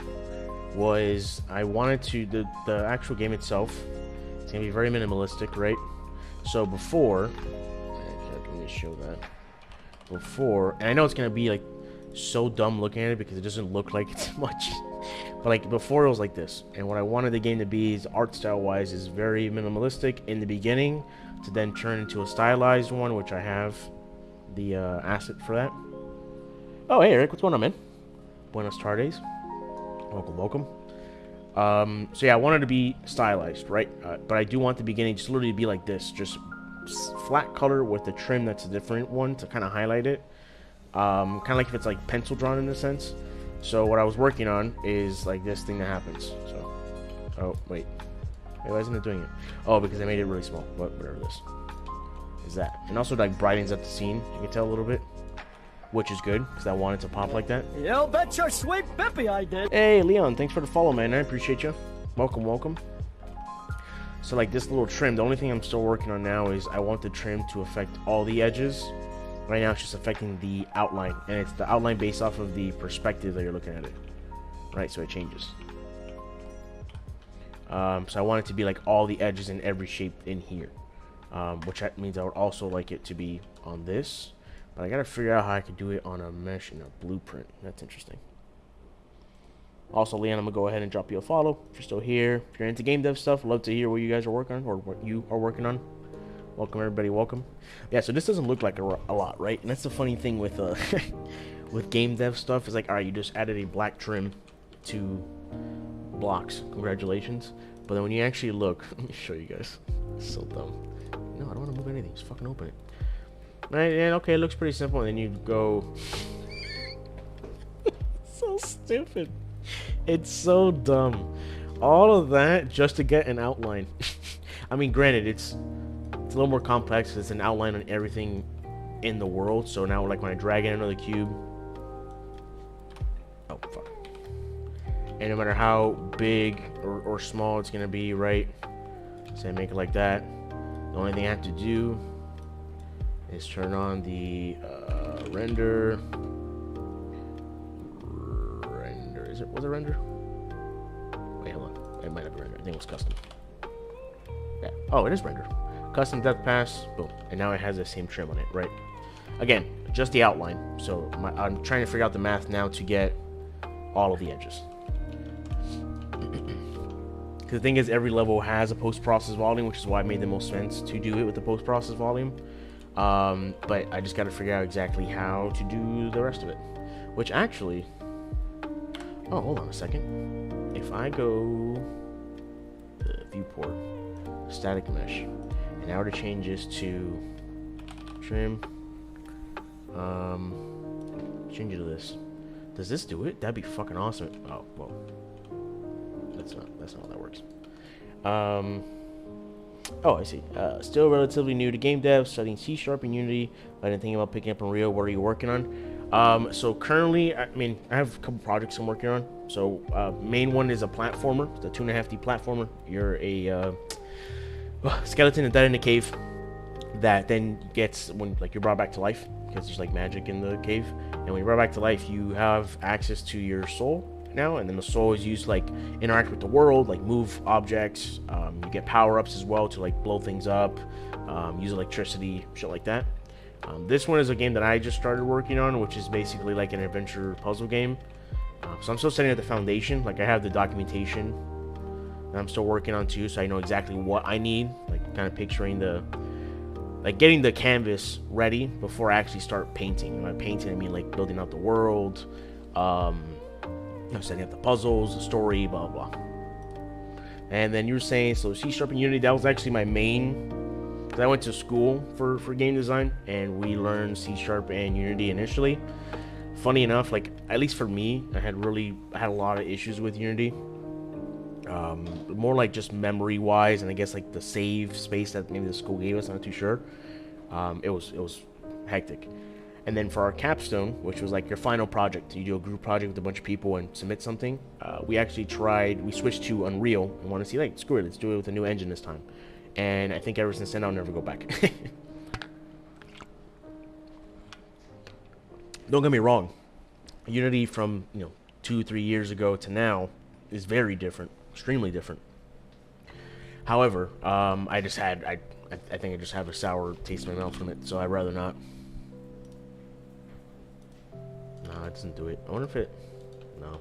was I wanted to the actual game itself. It's gonna be very minimalistic, right? So before, let me show that. Before, and I know it's gonna be like so dumb looking at it because it doesn't look like it's much, but like before it was like this. And what I wanted the game to be is art style wise is very minimalistic in the beginning, to then turn into a stylized one, which I have the asset for that. Oh, hey, Eric, what's going on, man? Buenos tardes. Welcome. So yeah, I wanted to be stylized, right? But I do want the beginning just literally to be like this, just flat color with a trim that's a different one to kind of highlight it. Kind of like if it's like pencil drawn in a sense. So what I was working on is like this thing that happens. So, oh wait, why isn't it doing it? Oh, because I made it really small. But whatever this is that, and also like brightens up the scene. You can tell a little bit. Which is good, because I wanted to pop like that. You bet your sweet Bippy I did. Hey, Leon, thanks for the follow, man. I appreciate you. Welcome. So, like, this little trim, the only thing I'm still working on now is I want the trim to affect all the edges. Right now, it's just affecting the outline. And it's the outline based off of the perspective that you're looking at it. Right, so it changes. So I want it to be, like, all the edges in every shape in here. Which means I would also like it to be on this. But I gotta figure out how I could do it on a mesh in a blueprint. That's interesting. Also, Leon, I'm gonna go ahead and drop you a follow if you're still here. If you're into game dev stuff, love to hear what you guys are working on or what you are working on. Welcome, everybody. Welcome. Yeah, so this doesn't look like a lot, right? And that's the funny thing with with game dev stuff is like, all right, you just added a black trim to blocks. Congratulations. But then when you actually look, let me show you guys. It's so dumb. No, I don't want to move anything. Just fucking open it. Right, and okay, it looks pretty simple, and then you go. So stupid. It's so dumb. All of that just to get an outline. I mean, granted, it's It's a little more complex. It's an outline on everything in the world. So now, like when I drag in another cube, oh fuck, and no matter how big or small it's gonna be, right? So I make it like that. The only thing I have to do is turn on the render. Is it, was it render? Wait, hold on. It might not be render. I think it was custom. Yeah. Oh, it is render. Custom depth pass. Boom. And now it has the same trim on it, right? Again, just the outline. So I'm trying to figure out the math now to get all of the edges. The thing is, every level has a post-process volume, which is why it made the most sense to do it with the post-process volume. But I just got to figure out exactly how to do the rest of it. Which actually... Oh, hold on a second. If I go... viewport, static mesh, and I were to change this to trim, change it to this. Does this do it? That'd be fucking awesome. Oh, well. That's not how that works. Oh, I see. Still relatively new to game dev, studying C# and Unity. I didn't think about picking up Unreal. What are you working on? So currently, I mean, I have a couple projects I'm working on. So main one is a platformer, the 2.5D platformer. You're a skeleton and dead in a cave that then gets, when like you're brought back to life, because there's like magic in the cave, and when you're brought back to life, you have access to your soul now, and then the soul is used to like interact with the world, like move objects. You get power-ups as well to like blow things up, use electricity, shit like that. This one is a game that I just started working on, which is basically like an adventure puzzle game. So I'm still setting up the foundation. Like I have the documentation that I'm still working on too, so I know exactly what I need, like kind of picturing the, like getting the canvas ready before I actually start painting. By painting, I mean like building out the world, setting up the puzzles, the story, blah blah. And then you were saying, so C# and Unity, that was actually my main, because I went to school for game design, and we learned C# and Unity initially. Funny enough, like at least for me, I had a lot of issues with Unity. More like just memory wise, and I guess like the save space that maybe the school gave us, I'm not too sure. It was hectic. And then for our capstone, which was like your final project, you do a group project with a bunch of people and submit something. We switched to Unreal and want to see, like, screw it, let's do it with a new engine this time. And I think ever since then, I'll never go back. Don't get me wrong. Unity from, 2-3 years ago to now is very different, extremely different. However, I think I just have a sour taste in my mouth from it, so I'd rather not. No, it doesn't do it. I wonder if it... No.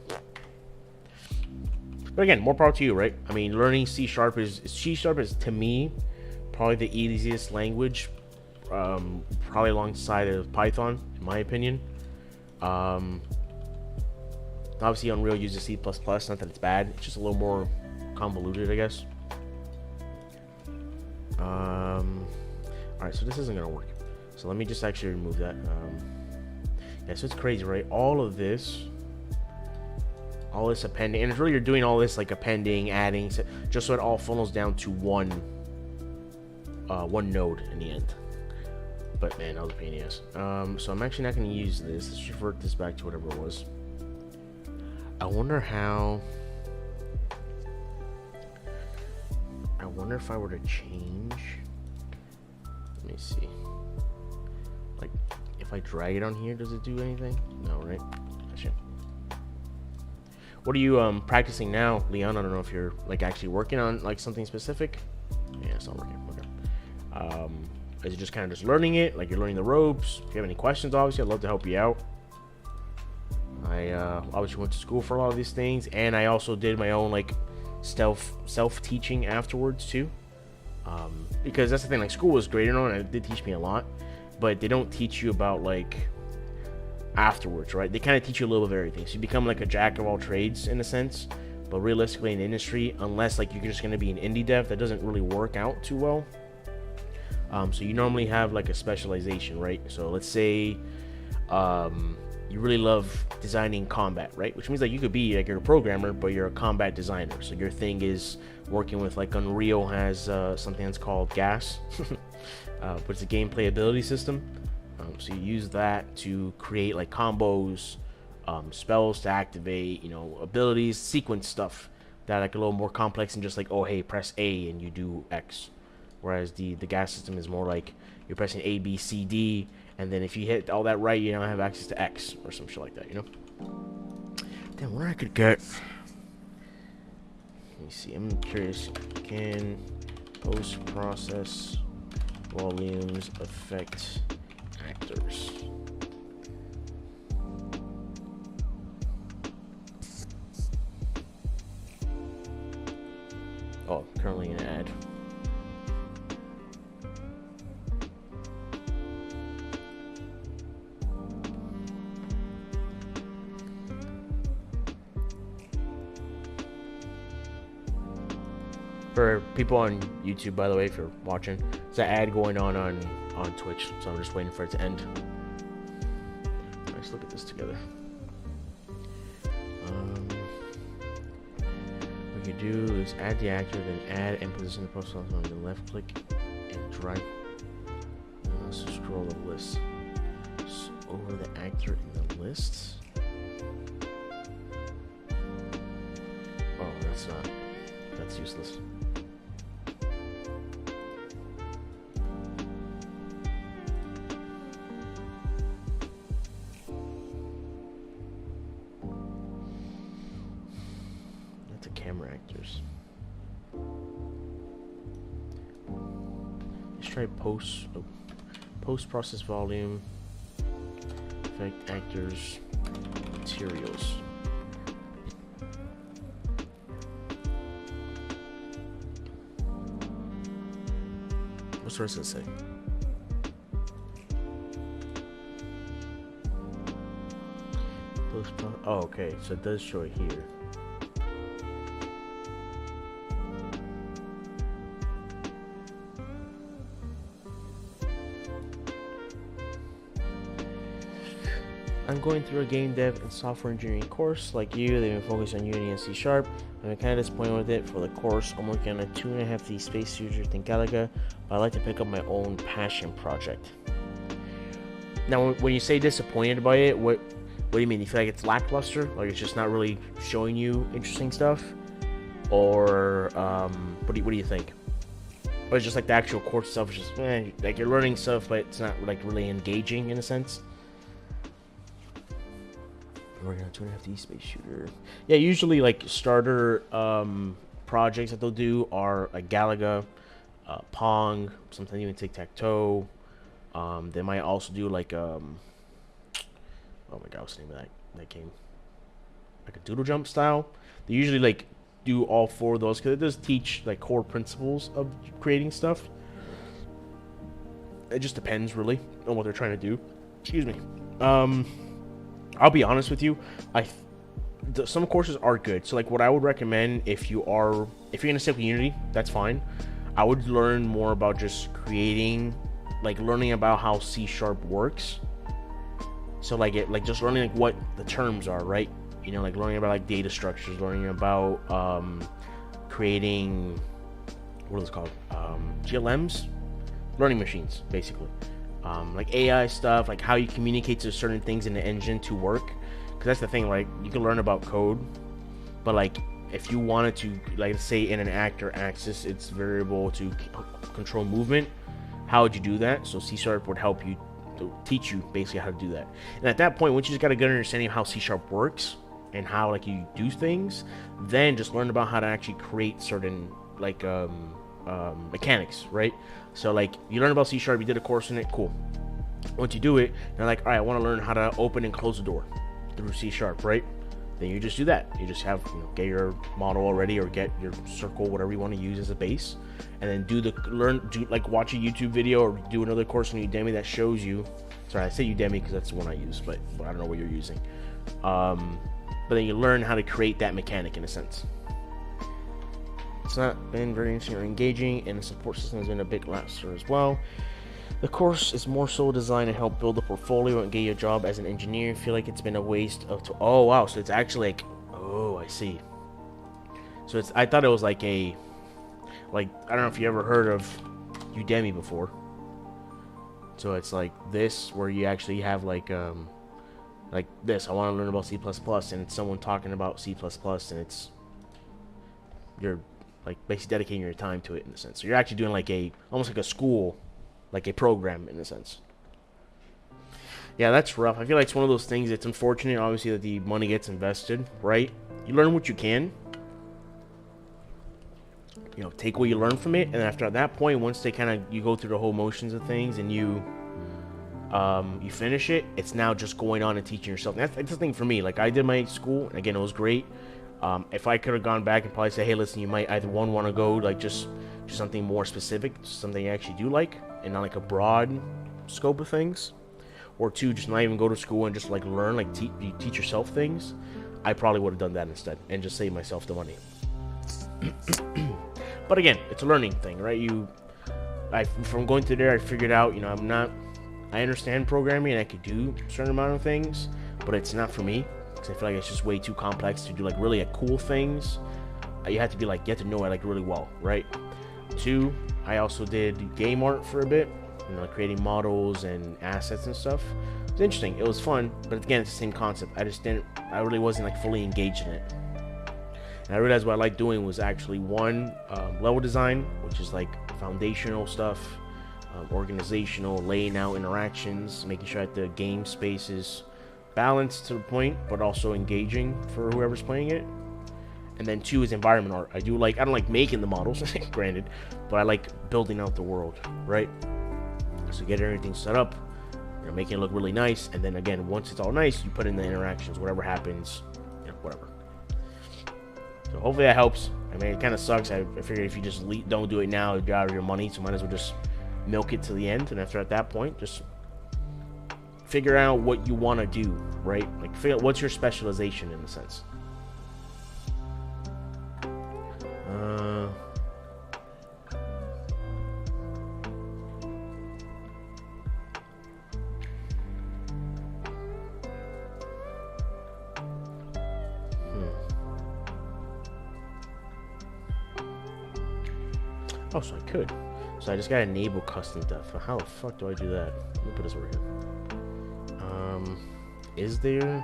But again, more power to you, right? I mean, learning C# is, to me, probably the easiest language. Probably alongside of Python, in my opinion. Obviously, Unreal uses C++. Not that it's bad. It's just a little more convoluted, I guess. Alright, so this isn't going to work. So let me just actually remove that. Yeah, so it's crazy, right? All this appending, and it's really, you're doing all this like appending, adding, just so it all funnels down to one node in the end. But man, that was a pain in the ass. So I'm actually not going to use this. Let's revert this back to whatever it was. I wonder if I were to change. Let me see. Like, if I drag it on here, does it do anything? No, right? Gotcha. What are you practicing now, Leon? I don't know if you're like actually working on like something specific. Yeah, it's not working. Okay. Is it just kind of just learning it? Like you're learning the ropes? If you have any questions, obviously, I'd love to help you out. I obviously went to school for a lot of these things, and I also did my own like self-teaching afterwards too. Because that's the thing, like school was great, and it did teach me a lot, but they don't teach you about like afterwards, right? They kind of teach you a little bit of everything, so you become like a jack of all trades in a sense. But realistically, in the industry, unless like you're just going to be an indie dev, that doesn't really work out too well. So you normally have like a specialization, right? So let's say you really love designing combat, right? Which means like you could be like you're a programmer, but you're a combat designer. So your thing is working with like Unreal has something that's called Gas, but it's a gameplay ability system. So you use that to create like combos, spells to activate, you know, abilities, sequence stuff that are like a little more complex than just like, oh hey, press A and you do X. Whereas the Gas system is more like you're pressing A, B, C, D, and then if you hit all that right, you now have access to X or some shit like that, you know? Damn, what I could get. Let me see, I'm curious. Can post-process volumes affect actors? Oh, currently an ad. For people on YouTube, by the way, if you're watching, there's an ad going on Twitch, so I'm just waiting for it to end. Let's look at this together. What you do is add the actor, then add and position the profile on the left click and drag. So scroll the list. So over the actor in the list. Oh, that's useless. Camera actors. Let's try post process volume, effect actors, materials. What's the rest of it say? Oh, okay, so it does show it here. I'm going through a game dev and software engineering course like you. They've been focused on Unity and C#. I'm kind of disappointed with it. For the course, I'm working on a 2.5D space future in Galaga, but I'd like to pick up my own passion project. Now, when you say disappointed by it, what do you mean? You feel like it's lackluster? Like it's just not really showing you interesting stuff? Or what do you think? Or it's just like the actual course itself is just, like you're learning stuff, but it's not like really engaging in a sense? Working on 2.5D space shooter. Yeah, usually like starter projects that they'll do are like Galaga, Pong, sometimes even tic-tac-toe. They might also do like oh my god, what's the name of that game? Like a doodle jump style. They usually like do all 4 of those because it does teach like core principles of creating stuff. It just depends really on what they're trying to do. Excuse me. I'll be honest with you, some courses are good. So like what I would recommend if you're gonna stick with Unity, that's fine. I would learn more about just creating, like learning about how C# works. So like just learning like what the terms are, right? You know, like learning about like data structures, learning about creating, what is it called? GLMs, learning machines, basically. Like AI stuff, like how you communicate to certain things in the engine to work. Because that's the thing, like you can learn about code, but like if you wanted to, like say in an actor axis, it's variable to control movement. How would you do that? So C# would help you, teach you basically how to do that. And at that point, once you just got a good understanding of how C# works and how like you do things, then just learn about how to actually create certain like mechanics, right? So like you learn about C#, you did a course in it, cool. Once you do it, you're like, all right, I want to learn how to open and close the door through C#, right? Then you just do that. You just have, get your model already or get your circle, whatever you want to use as a base, and then do like watch a YouTube video or do another course on Udemy that shows you. Sorry, I say Udemy because that's the one I use, but I don't know what you're using. But then you learn how to create that mechanic in a sense. It's not been very interesting or engaging, and the support system has been a bit lackluster as well. The course is more so designed to help build a portfolio and get you a job as an engineer. I feel like it's been a waste of oh wow, so it's actually like, oh, I see. So it's, I thought it was like a, like, I don't know if you ever heard of Udemy before. So it's like this, where you actually have like this, I want to learn about C++, and it's someone talking about C++, and it's, you're like basically dedicating your time to it in a sense. So you're actually doing like a, almost like a school, like a program in a sense. Yeah, that's rough. I feel like it's one of those things, it's unfortunate obviously that the money gets invested, right? You learn what you can, you know, take what you learn from it, and after that point, once they kind of, you go through the whole motions of things and you finish it, it's now just going on and teaching yourself. And that's the thing for me. Like, I did my school, and again, it was great. If I could have gone back and probably say, hey, listen, you might either want to go like just something more specific, something you actually do like, and not like a broad scope of things, or two, just not even go to school and just like learn, like teach yourself things. I probably would have done that instead and just save myself the money. But again, it's a learning thing, right? From going through there, I figured out, you know, I understand programming and I could do a certain amount of things, but it's not for me, because I feel like it's just way too complex to do like really cool things. You have to be like, you have to know it like really well, right? Two, I also did game art for a bit, you know, creating models and assets and stuff. It was interesting, it was fun, but again, it's the same concept. I really wasn't like fully engaged in it. And I realized what I liked doing was actually one, level design, which is like foundational stuff, organizational, laying out interactions, making sure that the game space is balanced to the point, but also engaging for whoever's playing it. And then two is environment art. I don't like making the models, granted, but I like building out the world, right? So get everything set up, you know, making it look really nice, and then again, once it's all nice, you put in the interactions, whatever happens, you know, whatever. So hopefully that helps. I mean, it kind of sucks. I figured if you just don't do it now, you're out of your money, so might as well just milk it to the end, and after at that point, just figure out what you want to do, right? Like, figure out what's your specialization in a sense. Oh, so I could. So I just gotta enable custom depth. How the fuck do I do that? Let me put this over here. Is there?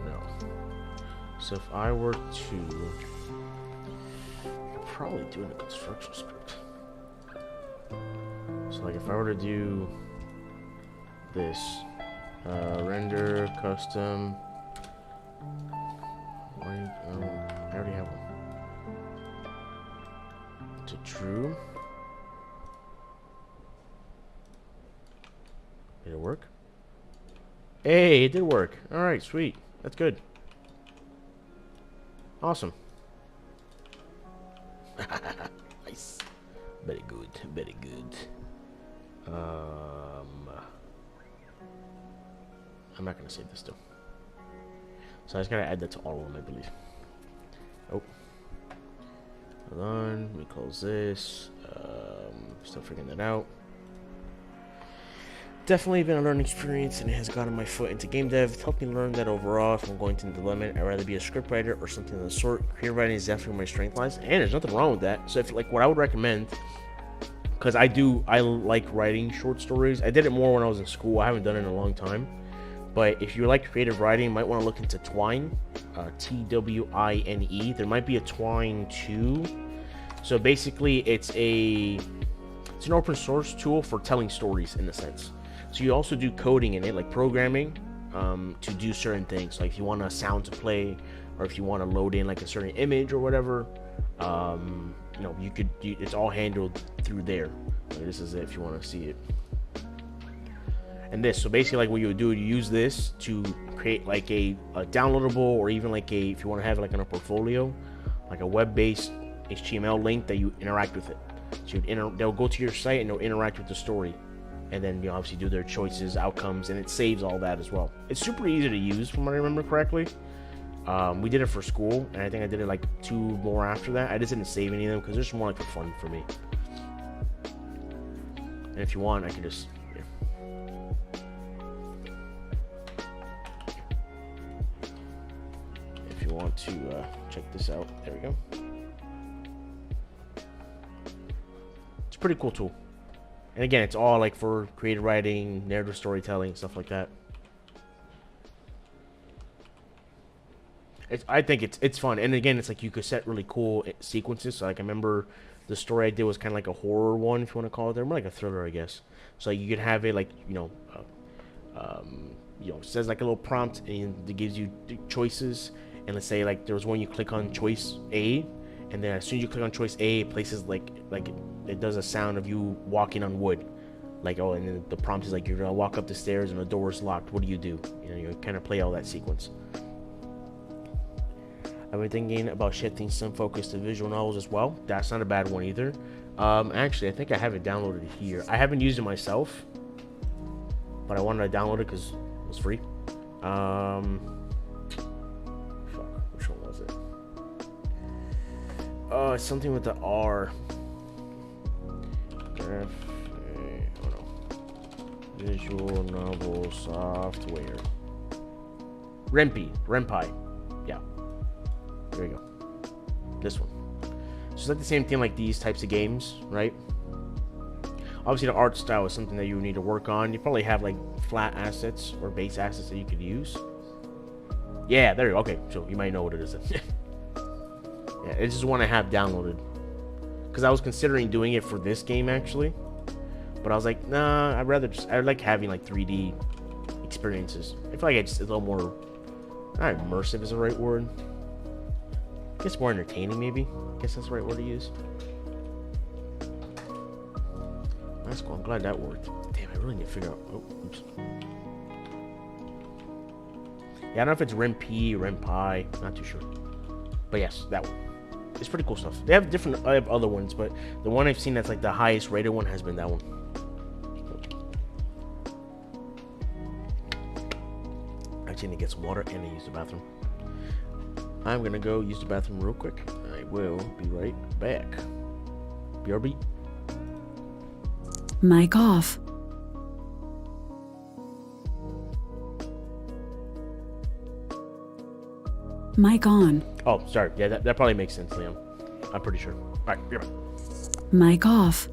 No. So if I were to, I could probably do it in a construction script. So like if I were to do this, render custom. I already have one. To true. Did it work? Hey, it did work. Alright, sweet. That's good. Awesome. Nice. Very good. Very good. I'm not gonna save this though. So I just gotta add that to all of them, I believe. Oh. Hold on. Let me close this. Still figuring that out. Definitely been a learning experience, and it has gotten my foot into game dev. It's helped me learn that overall, if I'm going into development, I'd rather be a scriptwriter or something of the sort. Creative writing is definitely where my strength lies, and there's nothing wrong with that. So if like what I would recommend, because I like writing short stories. I did it more when I was in school. I haven't done it in a long time. But if you like creative writing, you might want to look into Twine, Twine. There might be a Twine 2. So basically, it's an open source tool for telling stories in a sense. So you also do coding in it, like programming, to do certain things. Like if you want a sound to play, or if you want to load in like a certain image or whatever, you know, it's all handled through there. Like, this is it if you want to see it. And this, so basically like what you would do, you use this to create like a downloadable, or even like if you want to have it like in a portfolio, like a web-based HTML link that you interact with it. So they'll go to your site and they'll interact with the story, and then you obviously do their choices, outcomes, and it saves all that as well. It's super easy to use from what I remember correctly. We did it for school, and I think I did it like 2 more after that. I just didn't save any of them because they're just more like for fun for me. And if you want, I can just... Yeah. If you want to check this out, there we go. It's a pretty cool tool. And again, it's all like for creative writing, narrative storytelling, stuff like that. I think it's fun. And again, it's like you could set really cool sequences. So like I remember the story I did was kind of like a horror one, if you want to call it. They're more like a thriller, I guess. So you could have it like, it says like a little prompt and it gives you choices. And let's say like there was one you click on choice A, and then as soon as you click on choice A, it places like it does a sound of you walking on wood. Like, oh, and then the prompt is like, you're gonna walk up the stairs and the door's locked. What do? You know, kind of play all that sequence. I've been thinking about shifting some focus to visual novels as well. That's not a bad one either. Actually, I think I have it downloaded here. I haven't used it myself, but I wanted to download it because it was free. Fuck, which one was it? It's something with the R. Visual novel software. Ren'Py. Yeah. There you go. This one. So it's like the same thing like these types of games, right? Obviously the art style is something that you need to work on. You probably have like flat assets or base assets that you could use. Yeah, there you go. Okay, so you might know what it is. Yeah, it's just one I have downloaded. Because I was considering doing it for this game actually. But I was like, nah, I like having like 3D experiences. I feel like it's a little more, not immersive is the right word. I guess more entertaining, maybe. I guess that's the right word to use. That's cool. I'm glad that worked. Damn, I really need to figure out. Oh, oops. Yeah, I don't know if it's Ren'Py, not too sure. But yes, that one. It's pretty cool stuff. They have other ones, but the one I've seen that's like the highest rated one has been that one. I actually need to get some water and I use the bathroom. I'm gonna go use the bathroom real quick. I will be right back. BRB. Mic off. Mic on. Oh, sorry. Yeah, that probably makes sense, Liam. I'm pretty sure. All right, be right back. Mic off.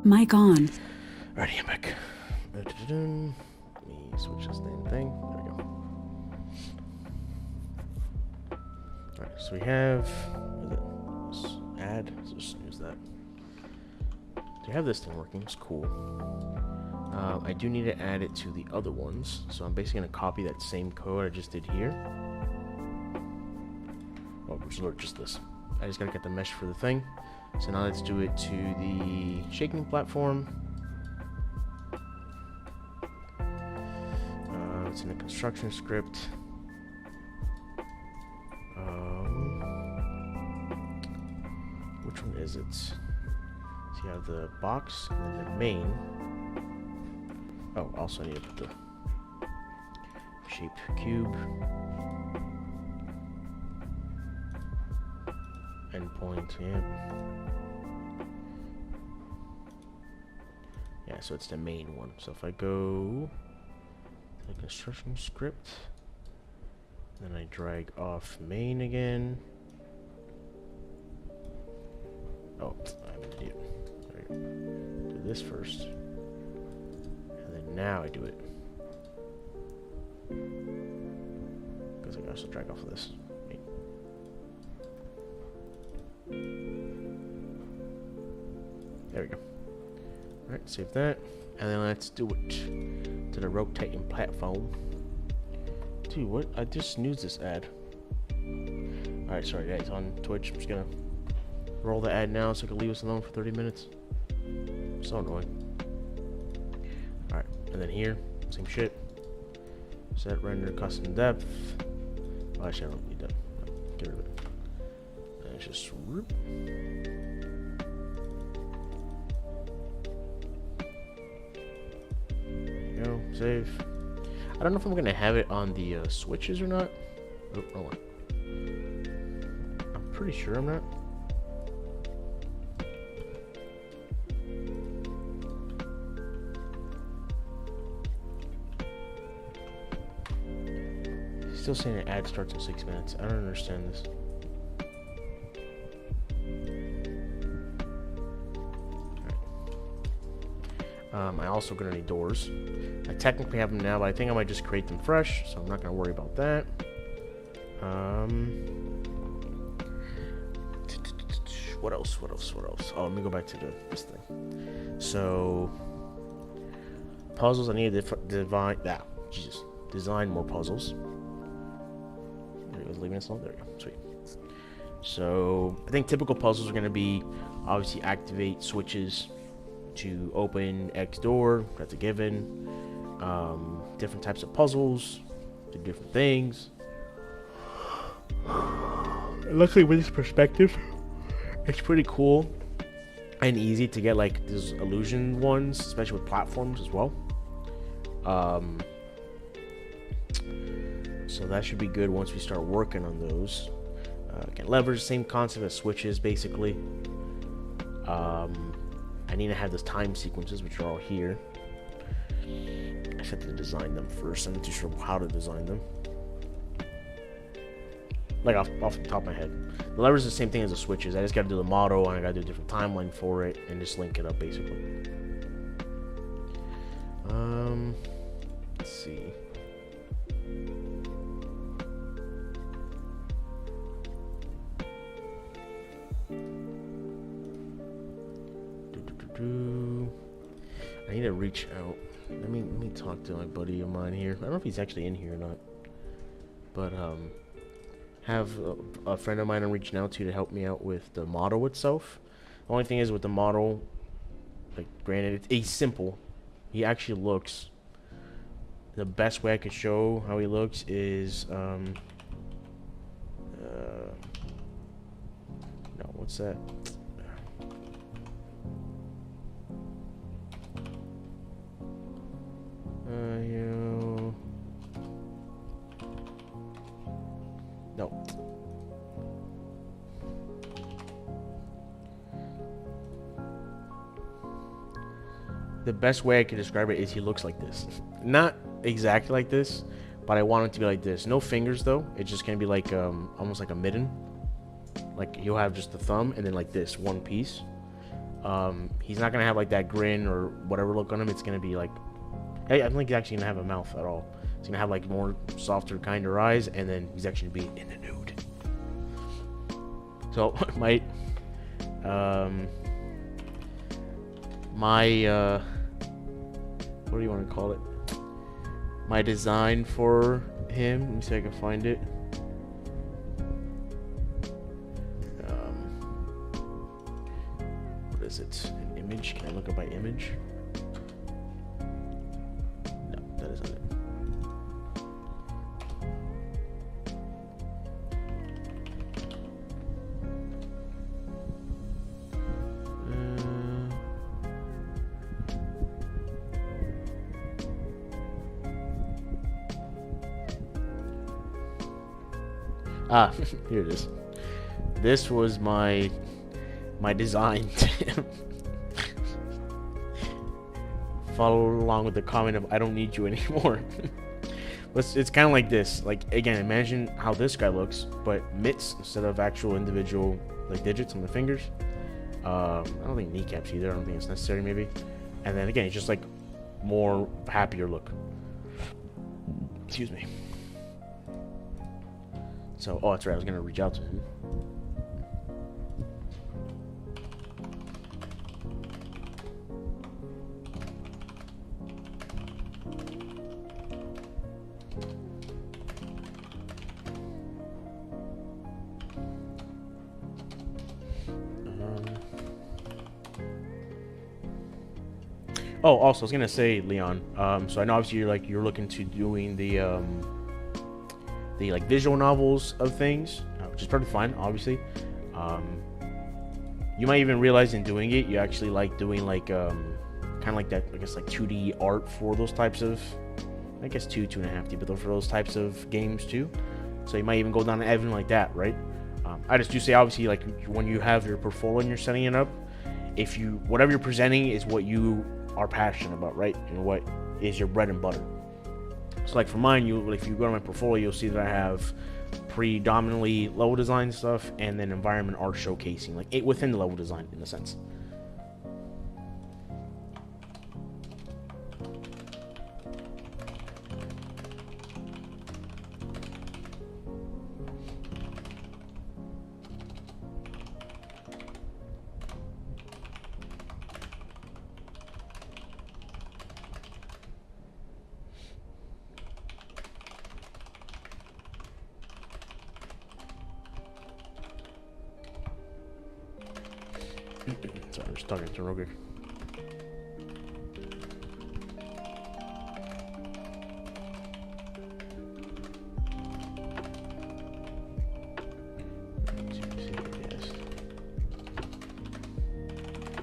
Mic on. Alrighty, I'm back. Let me switch this damn thing. There we go. Alright, so we have... What is it? Let's add. Let's just use that. Do you have this thing working? It's cool. I do need to add it to the other ones. So I'm basically going to copy that same code I just did here. Oh, just this. I just got to get the mesh for the thing. So now let's do it to the shaking platform. It's in a construction script. Which one is it? So you have the box and then the main. Oh, also I need to put the shaped cube. Endpoint, yeah. Yeah, so it's the main one. So if I go to the construction script, then I drag off main again. Oh, I'm an idiot. There you go. Do this first. And then now I do it. Because I gotta drag off of this. Wait. There we go. Alright, save that. And then let's do it to the rotating platform. Dude, what? I just snoozed this ad. Alright, sorry guys, on Twitch. I'm just gonna roll the ad now so I can leave us alone for 30 minutes. So annoying. Alright, and then here, same shit. Set render custom depth. Oh, actually, I don't need that. No, get rid of it. And it's just whoop. Go, save. I don't know if I'm gonna have it on the switches or not. Oh, hold on. I'm pretty sure I'm not. Still saying an ad starts in 6 minutes. I don't understand this. I also gonna need doors. I technically have them now, but I think I might just create them fresh, so I'm not gonna worry about that. What else? Oh, let me go back to this thing. So, puzzles. I need to design more puzzles. There he goes, leaving us alone. There we go. Sweet. So, I think typical puzzles are gonna be obviously activate switches to open X door. That's a given. Different types of puzzles, do different things. Luckily, with this perspective, it's pretty cool and easy to get like these illusion ones, especially with platforms as well. So that should be good once we start working on those. Again, leverage, same concept as switches, basically. I need to have those time sequences, which are all here. I just have to design them first. I'm not too sure how to design them. Like off the top of my head. The lever is the same thing as the switches. I just got to do the model, and I got to do a different timeline for it, and just link it up, basically. Let's see. I need to reach out. Let me talk to my buddy of mine here. I don't know if he's actually in here or not, but have a friend of mine I'm reaching out to help me out with the model itself. The only thing is with the model, like granted, it's simple. He actually looks. The best way I could show how he looks is no, what's that? No. The best way I could describe it is he looks like this. Not exactly like this, but I want it to be like this. No fingers though. It's just gonna be like almost like a mitten. Like he'll have just the thumb and then like this one piece. He's not gonna have like that grin or whatever look on him. It's gonna be like, hey, I don't think he's actually gonna have a mouth at all. He's gonna have like more softer, kinder eyes, and then he's actually gonna be in the nude. So my what do you want to call it? My design for him. Let me see if I can find it. What is it? An image? Can I look up my image? No, that isn't it. Here it is. This was my design. Follow along with the comment of I don't need you anymore. But it's kind of like this. Like, again, imagine how this guy looks, but mitts instead of actual individual like digits on the fingers. I don't think kneecaps either. I don't think it's necessary, maybe. And then again, it's just like more happier look. Excuse me. So, oh, that's right. I was gonna reach out to him. Oh, also, I was gonna say, Leon. So I know obviously you're looking to doing the like visual novels of things, which is perfectly fine, obviously. You might even realize in doing it, you actually like doing like kind of like that, I guess, like 2D art for those types of, I guess 2.5D, but for those types of games too. So you might even go down an avenue like that, right? I just do say, obviously, like when you have your portfolio and you're setting it up, if you whatever you're presenting is what you are passionate about, right? And what is your bread and butter. So like for mine, if you go to my portfolio, you'll see that I have predominantly level design stuff and then environment art showcasing, like within the level design in a sense. Sorry, I'm just talking to Roger.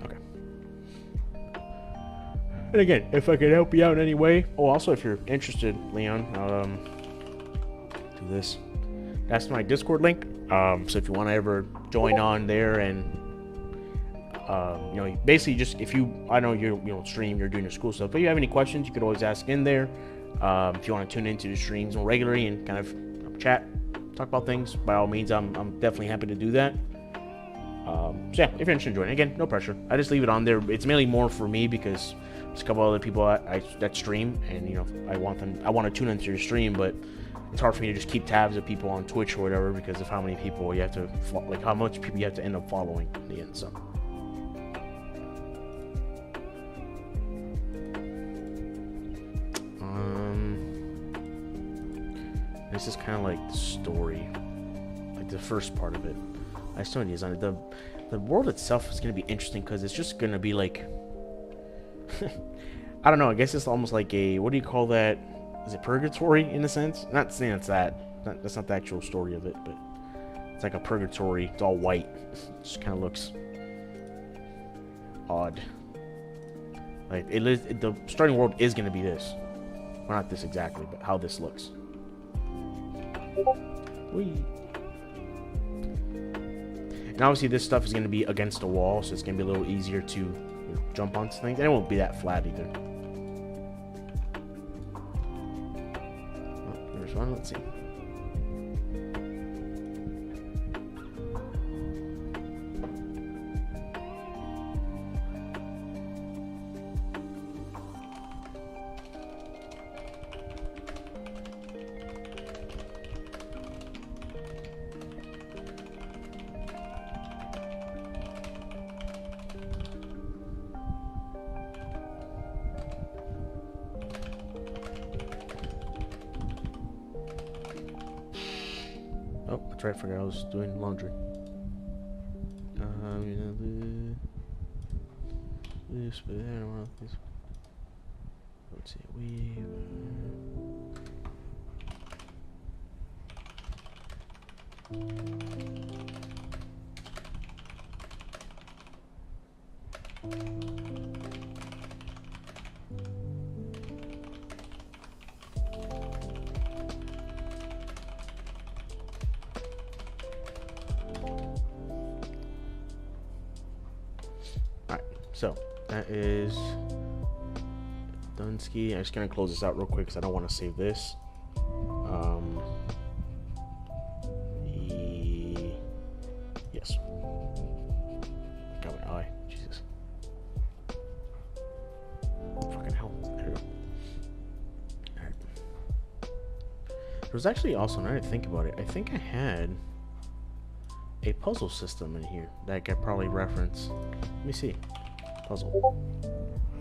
Okay. And again, if I could help you out in any way, oh, also if you're interested, Leon, do this. That's my Discord link. So if you want to ever join on there and you know, basically just if I know you don't stream, you're doing your school stuff, but if you have any questions, you could always ask in there. If you want to tune into the streams more regularly and kind of chat, talk about things, by all means, I'm definitely happy to do that. So yeah, if you're interested in joining, again, no pressure. I just leave it on there. It's mainly more for me because there's a couple other people that stream, and you know, I want to tune into your stream, but it's hard for me to just keep tabs of people on Twitch or whatever because of how many people you have to, like how much people you have to end up following in the end. So. This is kind of like the story, like the first part of it. I still need to design it. The world itself is going to be interesting because it's just going to be like, I don't know, I guess it's almost like a, what do you call that? Is it purgatory in a sense? Not saying it's that's not the actual story of it, but it's like a purgatory. It's all white. It just kind of looks odd. Like the starting world is going to be this. Well, not this exactly, but how this looks. Whee. And obviously this stuff is going to be against a wall, so it's going to be a little easier to jump onto things. And it won't be that flat either. Oh, there's one. Let's see. right. I forgot I was doing laundry. This, but I don't know. Let's see. Alright, so that is Dunsky. I'm just gonna close this out real quick because I don't want to save this. Yes. Got my eye. Jesus. Fucking hell. There we go. Alright. There was actually also, now that I think about it, I think I had a puzzle system in here that I could probably reference. Let me see. Puzzle.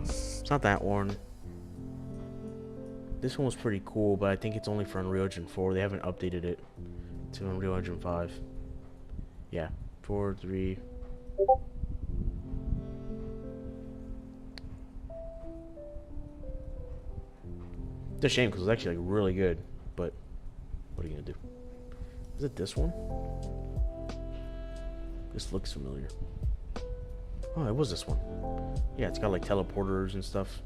It's not that one. This one was pretty cool, but I think it's only for Unreal Engine 4. They haven't updated it to Unreal Engine 5. Yeah. 4, 3. It's a shame because it's actually like really good, but what are you gonna do? Is it this one? This looks familiar. Oh, it was this one. Yeah, it's got like teleporters and stuff.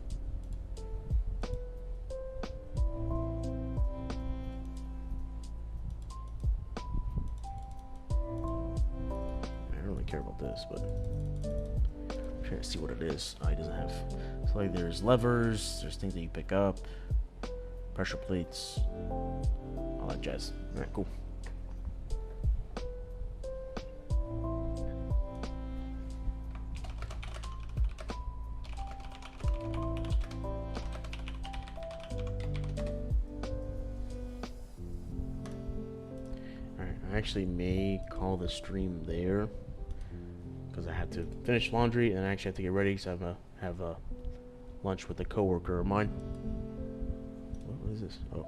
I don't really care about this, but I'm trying to see what it is. Oh, he doesn't have. So like, there's levers. There's things that you pick up. Pressure plates. All that jazz. All right, cool. I actually may call the stream there because I have to finish laundry and I actually have to get ready because I have a lunch with a coworker of mine. What is this? Oh,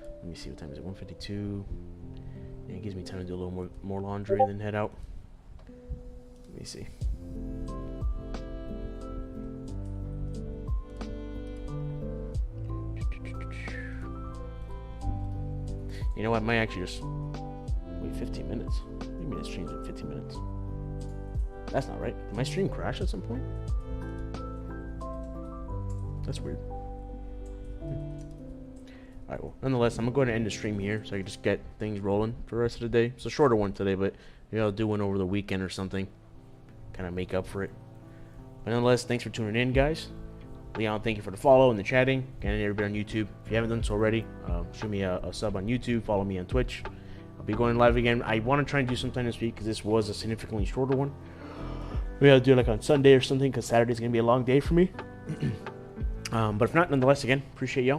let me see what time is it. 1:52. Yeah, it gives me time to do a little more laundry and then head out. Let me see. You know what? I might actually just wait 15 minutes. What do you mean it streams in 15 minutes? That's not right. Did my stream crash at some point? That's weird. Alright, well, nonetheless, I'm going to go ahead and end the stream here so I can just get things rolling for the rest of the day. It's a shorter one today, but maybe I'll do one over the weekend or something. Kind of make up for it. But nonetheless, thanks for tuning in, guys. Leon, thank you for the follow and the chatting. And everybody on YouTube, if you haven't done so already, shoot me a sub on YouTube. Follow me on Twitch. I'll be going live again. I want to try and do sometime this week because this was a significantly shorter one. Maybe I'll do it like on Sunday or something because Saturday's going to be a long day for me. But if not, nonetheless, again, appreciate y'all.